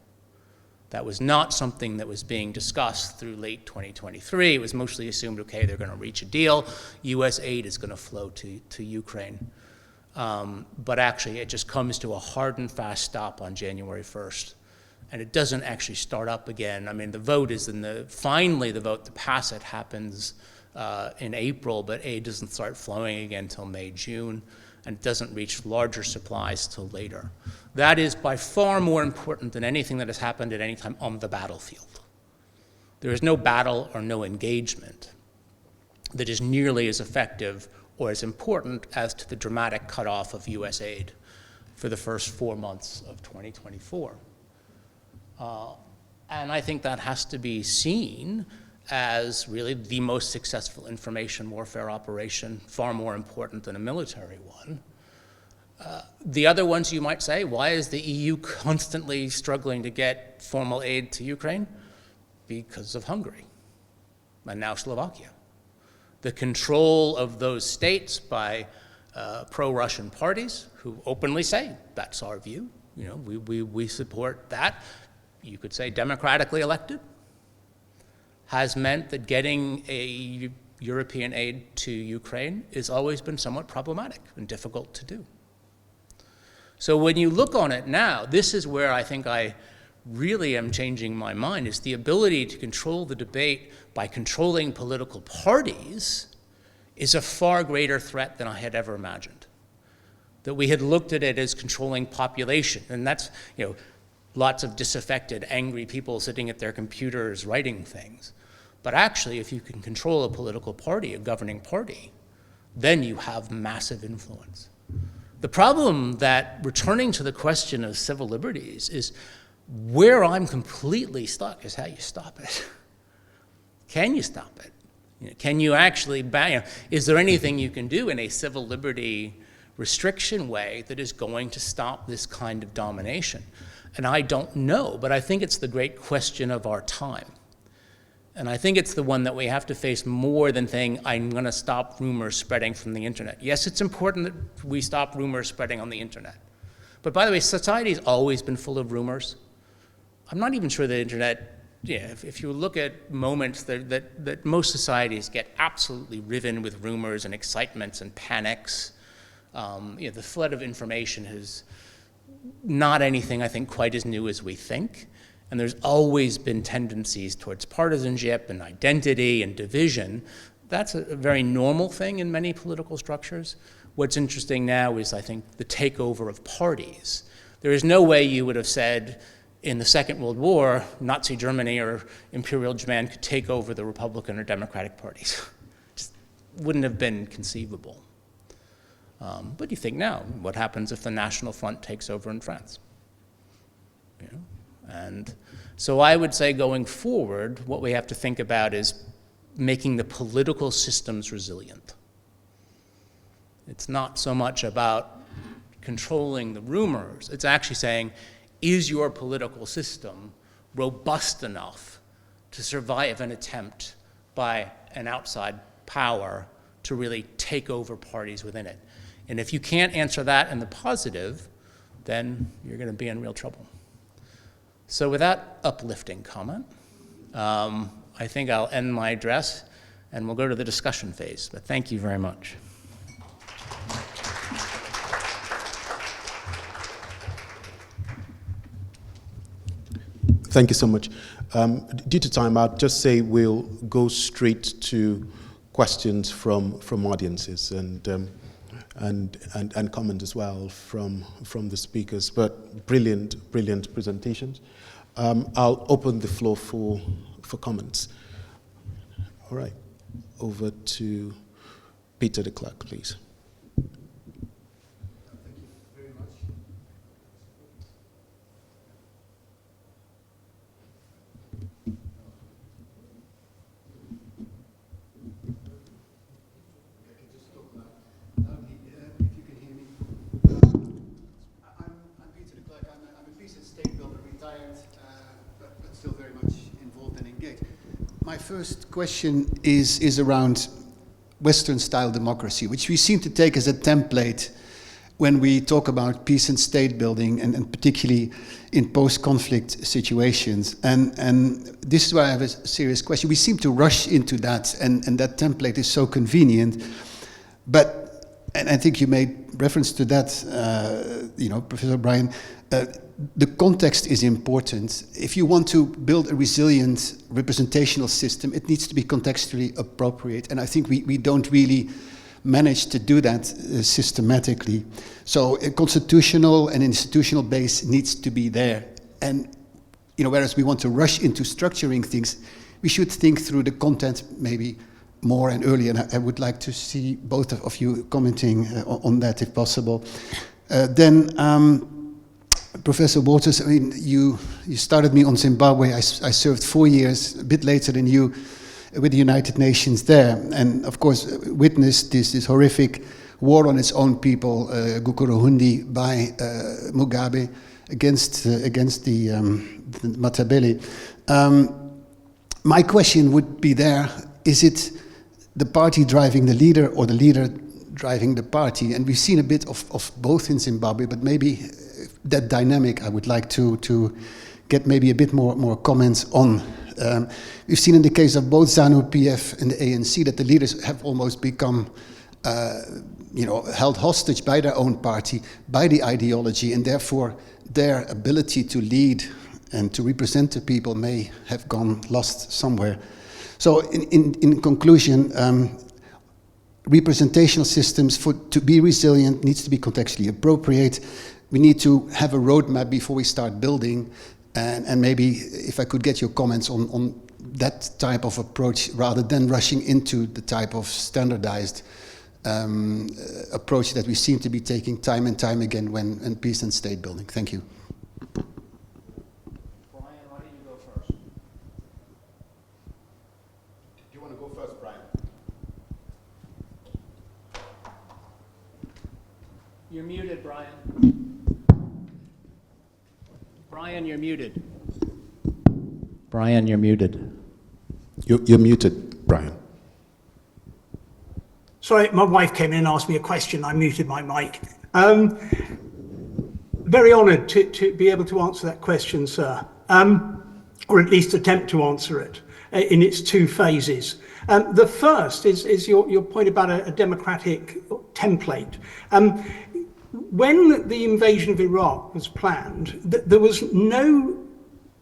That was not something that was being discussed through late 2023. It was mostly assumed, okay, they're going to reach a deal. US aid is going to flow to Ukraine. But actually, it just comes to a hard and fast stop on January 1st. And it doesn't actually start up again. I mean, the vote is finally the vote to pass it happens in April, but aid doesn't start flowing again until May, June, and it doesn't reach larger supplies till later. That is by far more important than anything that has happened at any time on the battlefield. There is no battle or no engagement that is nearly as effective or as important as to the dramatic cutoff of US aid for the first 4 months of 2024. And I think that has to be seen as really the most successful information warfare operation, far more important than a military one. The other ones you might say, why is the EU constantly struggling to get formal aid to Ukraine? Because of Hungary and now Slovakia. The control of those states by pro-Russian parties who openly say, that's our view, we support that. You could say democratically elected, has meant that getting a European aid to Ukraine has always been somewhat problematic and difficult to do. So when you look on it now, this is where I think I really am changing my mind, is the ability to control the debate by controlling political parties is a far greater threat than I had ever imagined. That we had looked at it as controlling population, and that's, lots of disaffected, angry people sitting at their computers writing things. But actually, if you can control a political party, a governing party, then you have massive influence. The problem that, returning to the question of civil liberties, is where I'm completely stuck is how you stop it. Can you stop it? Can you actually ban? Is there anything you can do in a civil liberty restriction way that is going to stop this kind of domination? And I don't know, but I think it's the great question of our time. And I think it's the one that we have to face more than saying, I'm going to stop rumors spreading from the internet. Yes, it's important that we stop rumors spreading on the internet. But by the way, society's always been full of rumors. I'm not even sure the internet, if you look at moments that most societies get absolutely riven with rumors and excitements and panics, the flood of information is not anything, I think, quite as new as we think. And there's always been tendencies towards partisanship and identity and division. That's a very normal thing in many political structures. What's interesting now is, I think, the takeover of parties. There is no way you would have said in the Second World War, Nazi Germany or Imperial Japan could take over the Republican or Democratic parties. Just wouldn't have been conceivable. But you think now, what happens if the National Front takes over in France? And so I would say going forward, what we have to think about is making the political systems resilient. It's not so much about controlling the rumors. It's actually saying, is your political system robust enough to survive an attempt by an outside power to really take over parties within it? And if you can't answer that in the positive, then you're going to be in real trouble. So with that uplifting comment, I think I'll end my address and we'll go to the discussion phase. But thank you very much. Thank you so much. Due to time, I'll just say we'll go straight to questions from audiences and comment as well from the speakers. But brilliant presentations. I'll open the floor for comments. All right, over to Peter de Klerk, please. Thank you very much. I can just talk loud. If you can hear me. I'm Peter de Klerk. I'm a peace and state builder, retired, but still very much involved and engaged. My first question is around Western-style democracy, which we seem to take as a template when we talk about peace and state building, and particularly in post-conflict situations. And this is why I have a serious question. We seem to rush into that, and that template is so convenient. But, and I think you made reference to that, Professor O'Brien, the context is important. If you want to build a resilient representational system, it needs to be contextually appropriate. And I think we don't really manage to do that systematically. So a constitutional and institutional base needs to be there. And whereas we want to rush into structuring things, we should think through the content maybe more and earlier. And I would like to see both of you commenting on that if possible. Professor Watters, I mean, you started me on Zimbabwe. I served 4 years, a bit later than you, with the United Nations there, and of course witnessed this horrific war on its own people, Gukurahundi, by Mugabe against the Matabele. My question would be there: is it the party driving the leader, or the leader driving the party? And we've seen a bit of both in Zimbabwe, but maybe that dynamic I would like to get maybe a bit more comments on. We've seen in the case of both ZANU-PF and the ANC that the leaders have almost become held hostage by their own party, by the ideology, and therefore their ability to lead and to represent the people may have gone lost somewhere. So in conclusion, representational systems to be resilient needs to be contextually appropriate. We need to have a roadmap before we start building, and maybe if I could get your comments on that type of approach rather than rushing into the type of standardized approach that we seem to be taking time and time again when in peace and state building. Thank you. Brian, why don't you go first? Do you want to go first, Brian? You're muted, Brian. Brian, you're muted. Brian, you're muted. You're muted, Brian. Sorry, my wife came in and asked me a question. I muted my mic. Very honoured to be able to answer that question, sir, or at least attempt to answer it in its two phases. The first is your point about a democratic template. When the invasion of Iraq was planned, there was no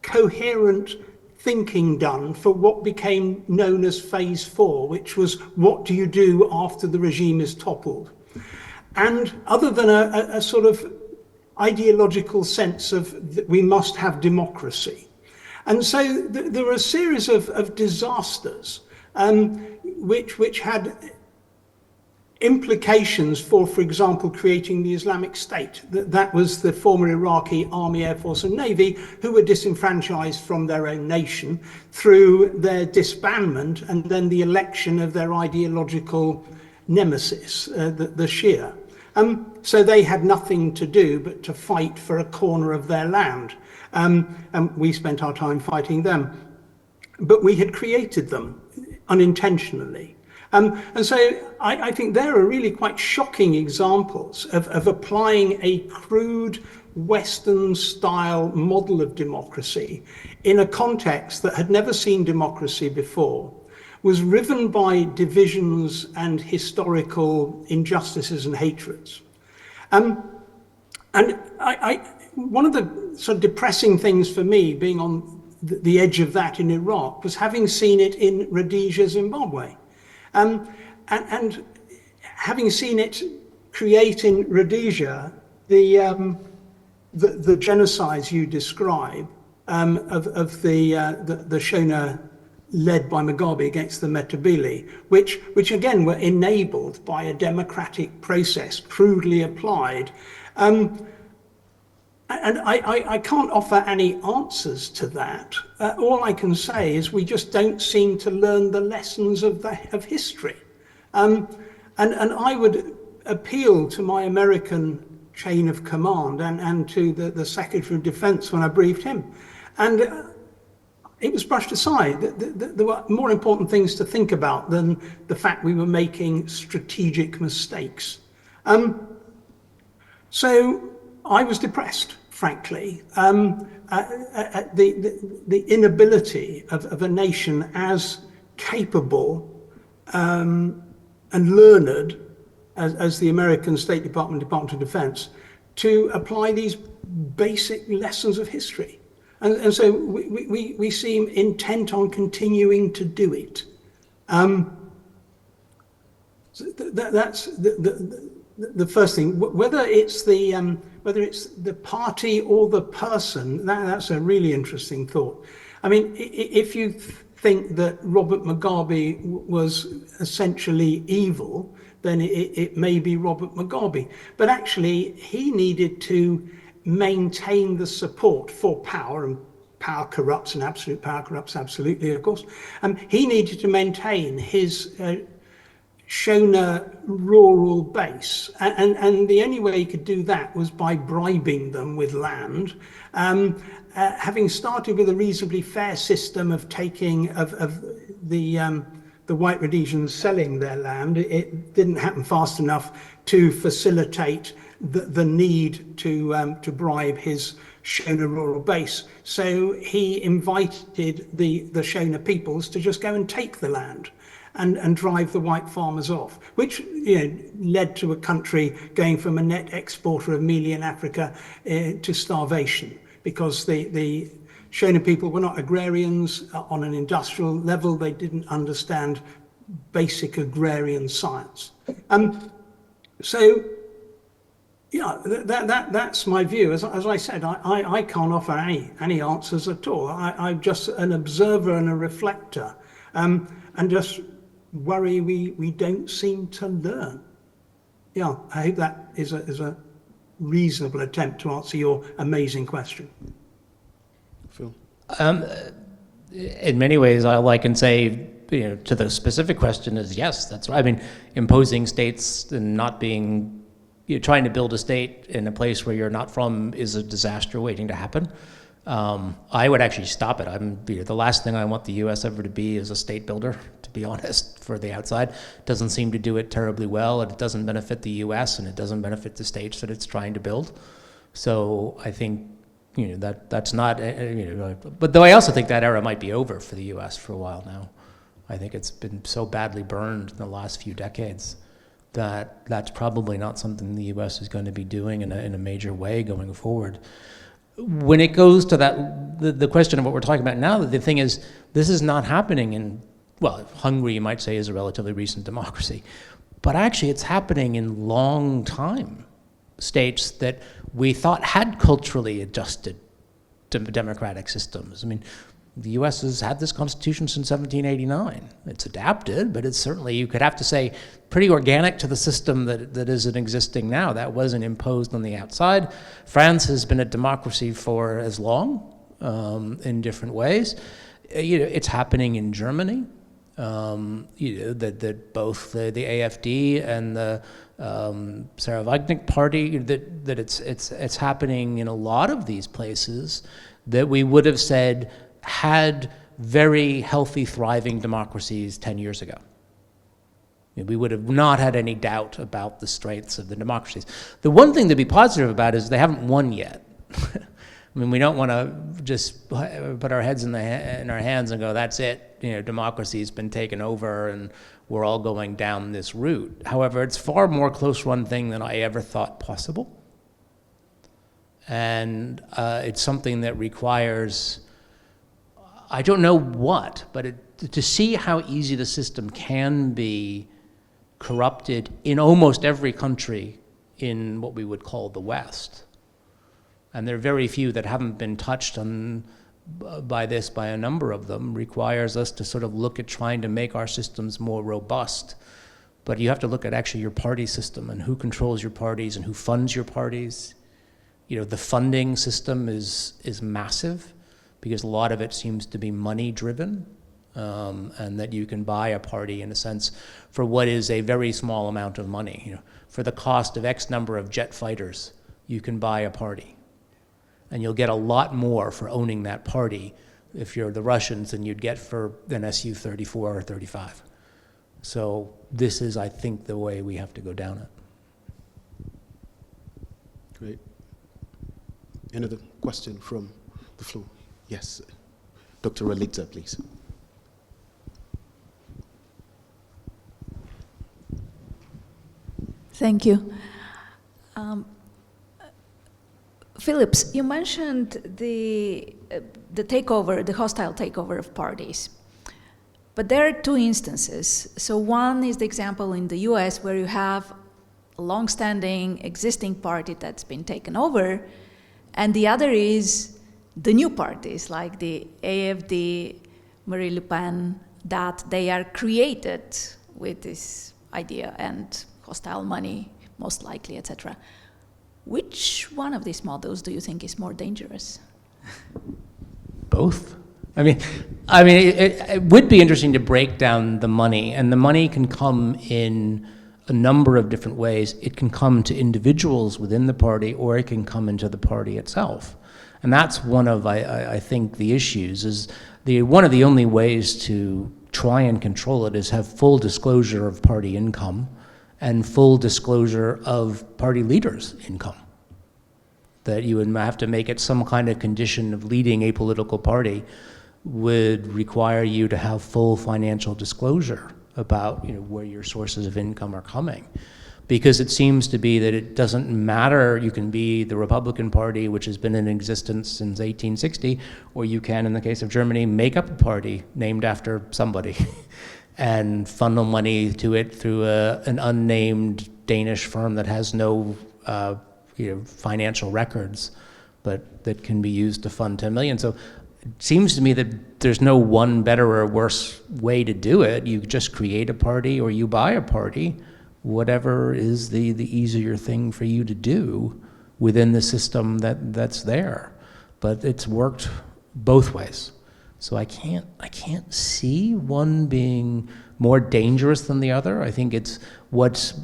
coherent thinking done for what became known as phase 4, which was what do you do after the regime is toppled? And other than a sort of ideological sense of that we must have democracy. And so there were a series of disasters which had implications for example, creating the Islamic State. That was the former Iraqi Army, Air Force and Navy who were disenfranchised from their own nation through their disbandment and then the election of their ideological nemesis, the Shia. So they had nothing to do but to fight for a corner of their land. And we spent our time fighting them. But we had created them unintentionally. And so I think there are really quite shocking examples of applying a crude Western-style model of democracy in a context that had never seen democracy before, was riven by divisions and historical injustices and hatreds. And one of the sort of depressing things for me, being on the edge of that in Iraq, was having seen it in Rhodesia, Zimbabwe. And having seen it create in Rhodesia the genocides you describe of the Shona led by Mugabe against the Metabili, which again were enabled by a democratic process crudely applied. And I can't offer any answers to that. All I can say is we just don't seem to learn the lessons of history. And I would appeal to my American chain of command and to the Secretary of Defense when I briefed him. And it was brushed aside. There were more important things to think about than the fact we were making strategic mistakes. So I was depressed, frankly, at the inability of a nation as capable and learned as the American State Department, Department of Defense, to apply these basic lessons of history. And so we seem intent on continuing to do it. So that's the first thing. Whether it's the party or the person, that's a really interesting thought. I mean, if you think that Robert Mugabe was essentially evil, then it may be Robert Mugabe. But actually, he needed to maintain the support for power, and power corrupts and absolute power corrupts absolutely, of course. He needed to maintain his Shona rural base, and the only way he could do that was by bribing them with land. Having started with a reasonably fair system of taking of the white Rhodesians selling their land, it didn't happen fast enough to facilitate the need to bribe his Shona rural base. So he invited the Shona peoples to just go and take the land and drive the white farmers off, which led to a country going from a net exporter of mealie in Africa to starvation, because the Shona people were not agrarians on an industrial level. They didn't understand basic agrarian science. So, yeah, that's my view. As I said, I can't offer any answers at all. I'm just an observer and a reflector, and just worry we don't seem to learn. Yeah, I hope that is a reasonable attempt to answer your amazing question. Phil? In many ways, all I can say, to the specific question is yes, that's right. I mean, imposing states and not being, trying to build a state in a place where you're not from is a disaster waiting to happen. I would actually stop it. The last thing I want the U.S. ever to be is a state builder, to be honest, for the outside. Doesn't seem to do it terribly well, and it doesn't benefit the U.S., and it doesn't benefit the states that it's trying to build. So I think, that's not, but though I also think that era might be over for the U.S. for a while now. I think it's been so badly burned in the last few decades that that's probably not something the U.S. is going to be doing in a major way going forward. When it goes to the question of what we're talking about now, the thing is, this is not happening in, well, Hungary, you might say, is a relatively recent democracy, but actually it's happening in long time states that we thought had culturally adjusted to democratic systems. I mean, the U.S. has had this constitution since 1789. It's adapted, but it's certainly, you could have to say, pretty organic to the system that is existing now. That wasn't imposed on the outside. France has been a democracy for as long, in different ways. It's happening in Germany. That both the AfD and the Sarah Wagenknecht party, that it's happening in a lot of these places that we would have said had very healthy, thriving democracies 10 years ago. We would have not had any doubt about the strengths of the democracies. The one thing to be positive about is they haven't won yet. I mean, we don't want to just put our heads in our hands and go, that's it, democracy's been taken over and we're all going down this route. However, it's far more close-run thing than I ever thought possible. And it's something that requires, I don't know what, but to see how easy the system can be corrupted in almost every country in what we would call the West. And there are very few that haven't been touched on by a number of them, requires us to sort of look at trying to make our systems more robust. But you have to look at actually your party system and who controls your parties and who funds your parties. The funding system is massive because a lot of it seems to be money driven, and that you can buy a party in a sense for what is a very small amount of money. For the cost of X number of jet fighters, you can buy a party. And you'll get a lot more for owning that party if you're the Russians than you'd get for an Su-34 or 35. So this is, I think, the way we have to go down it. Great. Another question from the floor? Yes. Dr. Relitza, please. Thank you. Phillips, you mentioned the takeover, the hostile takeover of parties. But there are two instances. So one is the example in the US where you have a long-standing existing party that's been taken over, and the other is the new parties like the AfD, Marine Le Pen, that they are created with this idea and hostile money, most likely, etc. Which one of these models do you think is more dangerous? Both. I mean, it would be interesting to break down the money, and the money can come in a number of different ways. It can come to individuals within the party, or it can come into the party itself. And that's one of, I think, the issues, is one of the only ways to try and control it is have full disclosure of party income and full disclosure of party leaders' income. That you would have to make it some kind of condition of leading a political party would require you to have full financial disclosure about where your sources of income are coming. Because it seems to be that it doesn't matter, you can be the Republican Party, which has been in existence since 1860, or you can, in the case of Germany, make up a party named after somebody and funnel money to it through an unnamed Danish firm that has no financial records, but that can be used to fund 10 million. So it seems to me that there's no one better or worse way to do it. You just create a party or you buy a party, whatever is the easier thing for you to do within the system that's there. But it's worked both ways. So I can't see one being more dangerous than the other. I think it's what's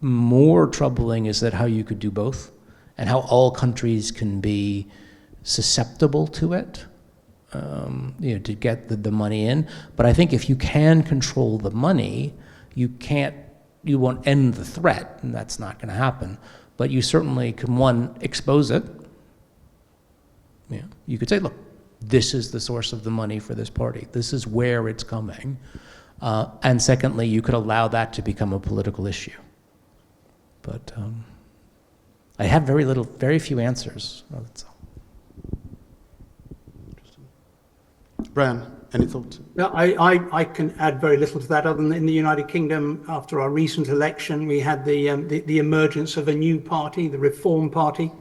more troubling is that how you could do both and how all countries can be susceptible to it, to get the money in. But I think if you can control the money, you won't end the threat, and that's not going to happen. But you certainly can, one, expose it. Yeah, you could say, look, this is the source of the money for this party. This is where it's coming. And secondly, you could allow that to become a political issue. But I have very few answers. That's all. Bryan, any thoughts? No, I can add very little to that, other than in the United Kingdom, after our recent election, we had the emergence of a new party, the Reform Party,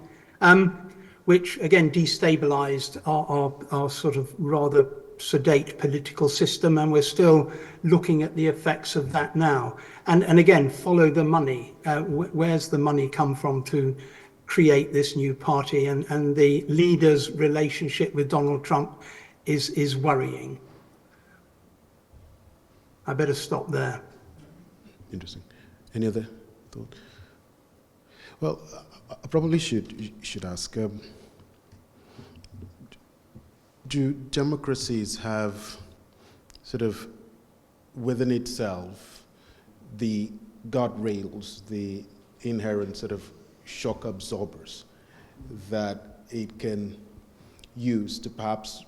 which again destabilized our sort of rather sedate political system, and we're still looking at the effects of that now. And again, follow the money. Where's the money come from to create this new party? And the leader's relationship with Donald Trump is worrying. I better stop there. Interesting. Any other thought? Well, I probably should ask, do democracies have sort of within itself the guardrails, the inherent sort of shock absorbers that it can use to perhaps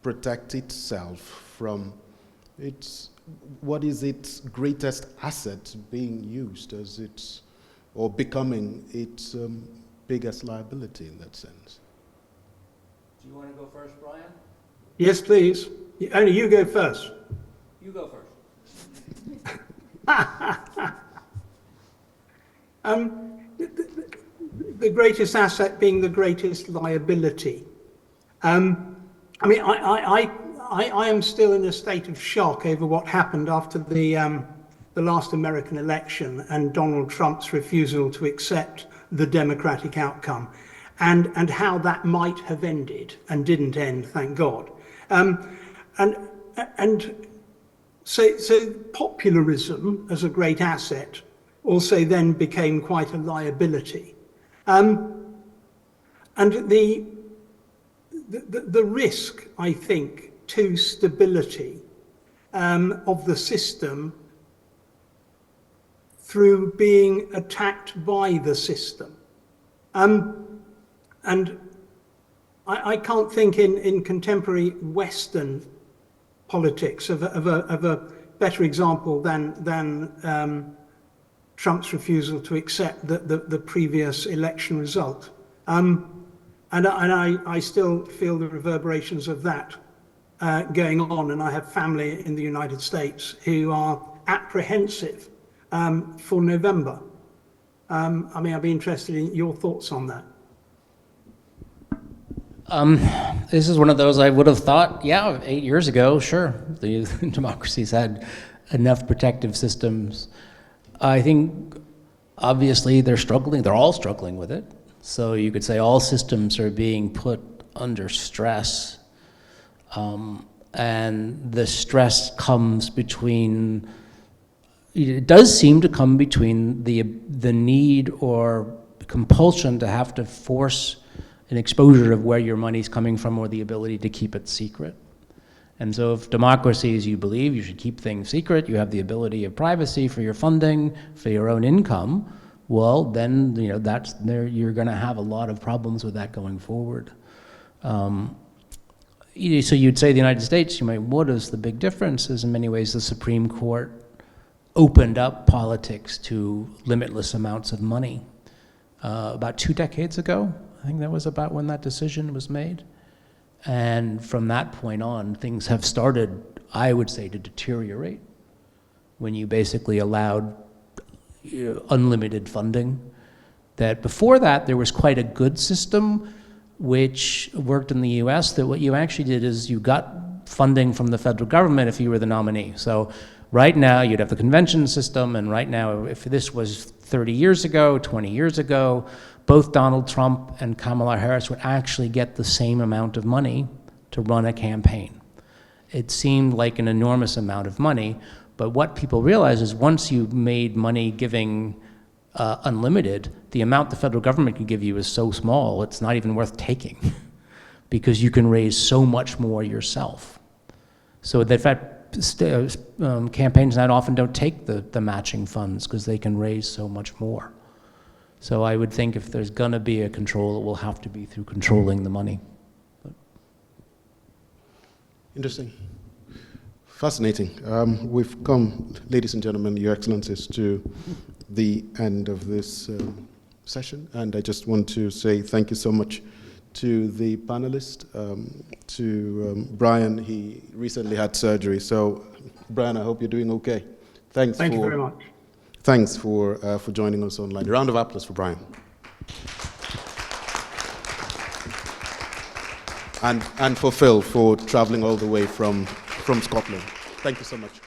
protect itself from what is its greatest asset being used as its, or becoming its biggest liability in that sense? Do you want to go first, Bryan? Yes, please. Only you go first. You go first. The greatest asset being the greatest liability. I mean, I am still in a state of shock over what happened after the last American election and Donald Trump's refusal to accept the democratic outcome, and how that might have ended and didn't end, thank God. So popularism as a great asset also then became quite a liability. And the risk, I think, to stability of the system through being attacked by the system. And I can't think in contemporary Western politics of a better example than Trump's refusal to accept the previous election result. And I still feel the reverberations of that going on, and I have family in the United States who are apprehensive for November. I mean, I'd be interested in your thoughts on that. This is one of those I would have thought, 8 years ago, sure, the democracies had enough protective systems. I think, obviously, they're all struggling with it. So you could say all systems are being put under stress. And the stress comes between, it does seem to come between the need or compulsion to have to force an exposure of where your money's coming from or the ability to keep it secret. And so if democracies, you believe you should keep things secret, you have the ability of privacy for your funding, for your own income, well, then that's there. You're going to have a lot of problems with that going forward. So you'd say the United States, what is the big difference? Is in many ways the Supreme Court opened up politics to limitless amounts of money. About 2 decades ago, I think that was about when that decision was made. And from that point on, things have started, I would say, to deteriorate when you basically allowed unlimited funding. That before that, there was quite a good system which worked in the US, that what you actually did is you got funding from the federal government if you were the nominee. So Right now, you'd have the convention system, and right now, if this was 30 years ago, 20 years ago, both Donald Trump and Kamala Harris would actually get the same amount of money to run a campaign. It seemed like an enormous amount of money, but what people realize is once you've made money giving unlimited, the amount the federal government can give you is so small, it's not even worth taking because you can raise so much more yourself. So in fact, campaigns now often don't take the matching funds because they can raise so much more. So I would think if there's going to be a control, it will have to be through controlling the money. Interesting. Fascinating. We've come, ladies and gentlemen, Your Excellencies, to the end of this session, and I just want to say thank you so much to the panelists, to Brian. He recently had surgery, so Brian, I hope you're doing okay. Thank you very much. Thanks for joining us online. A round of applause for Brian. And for Phil for traveling all the way from Scotland. Thank you so much.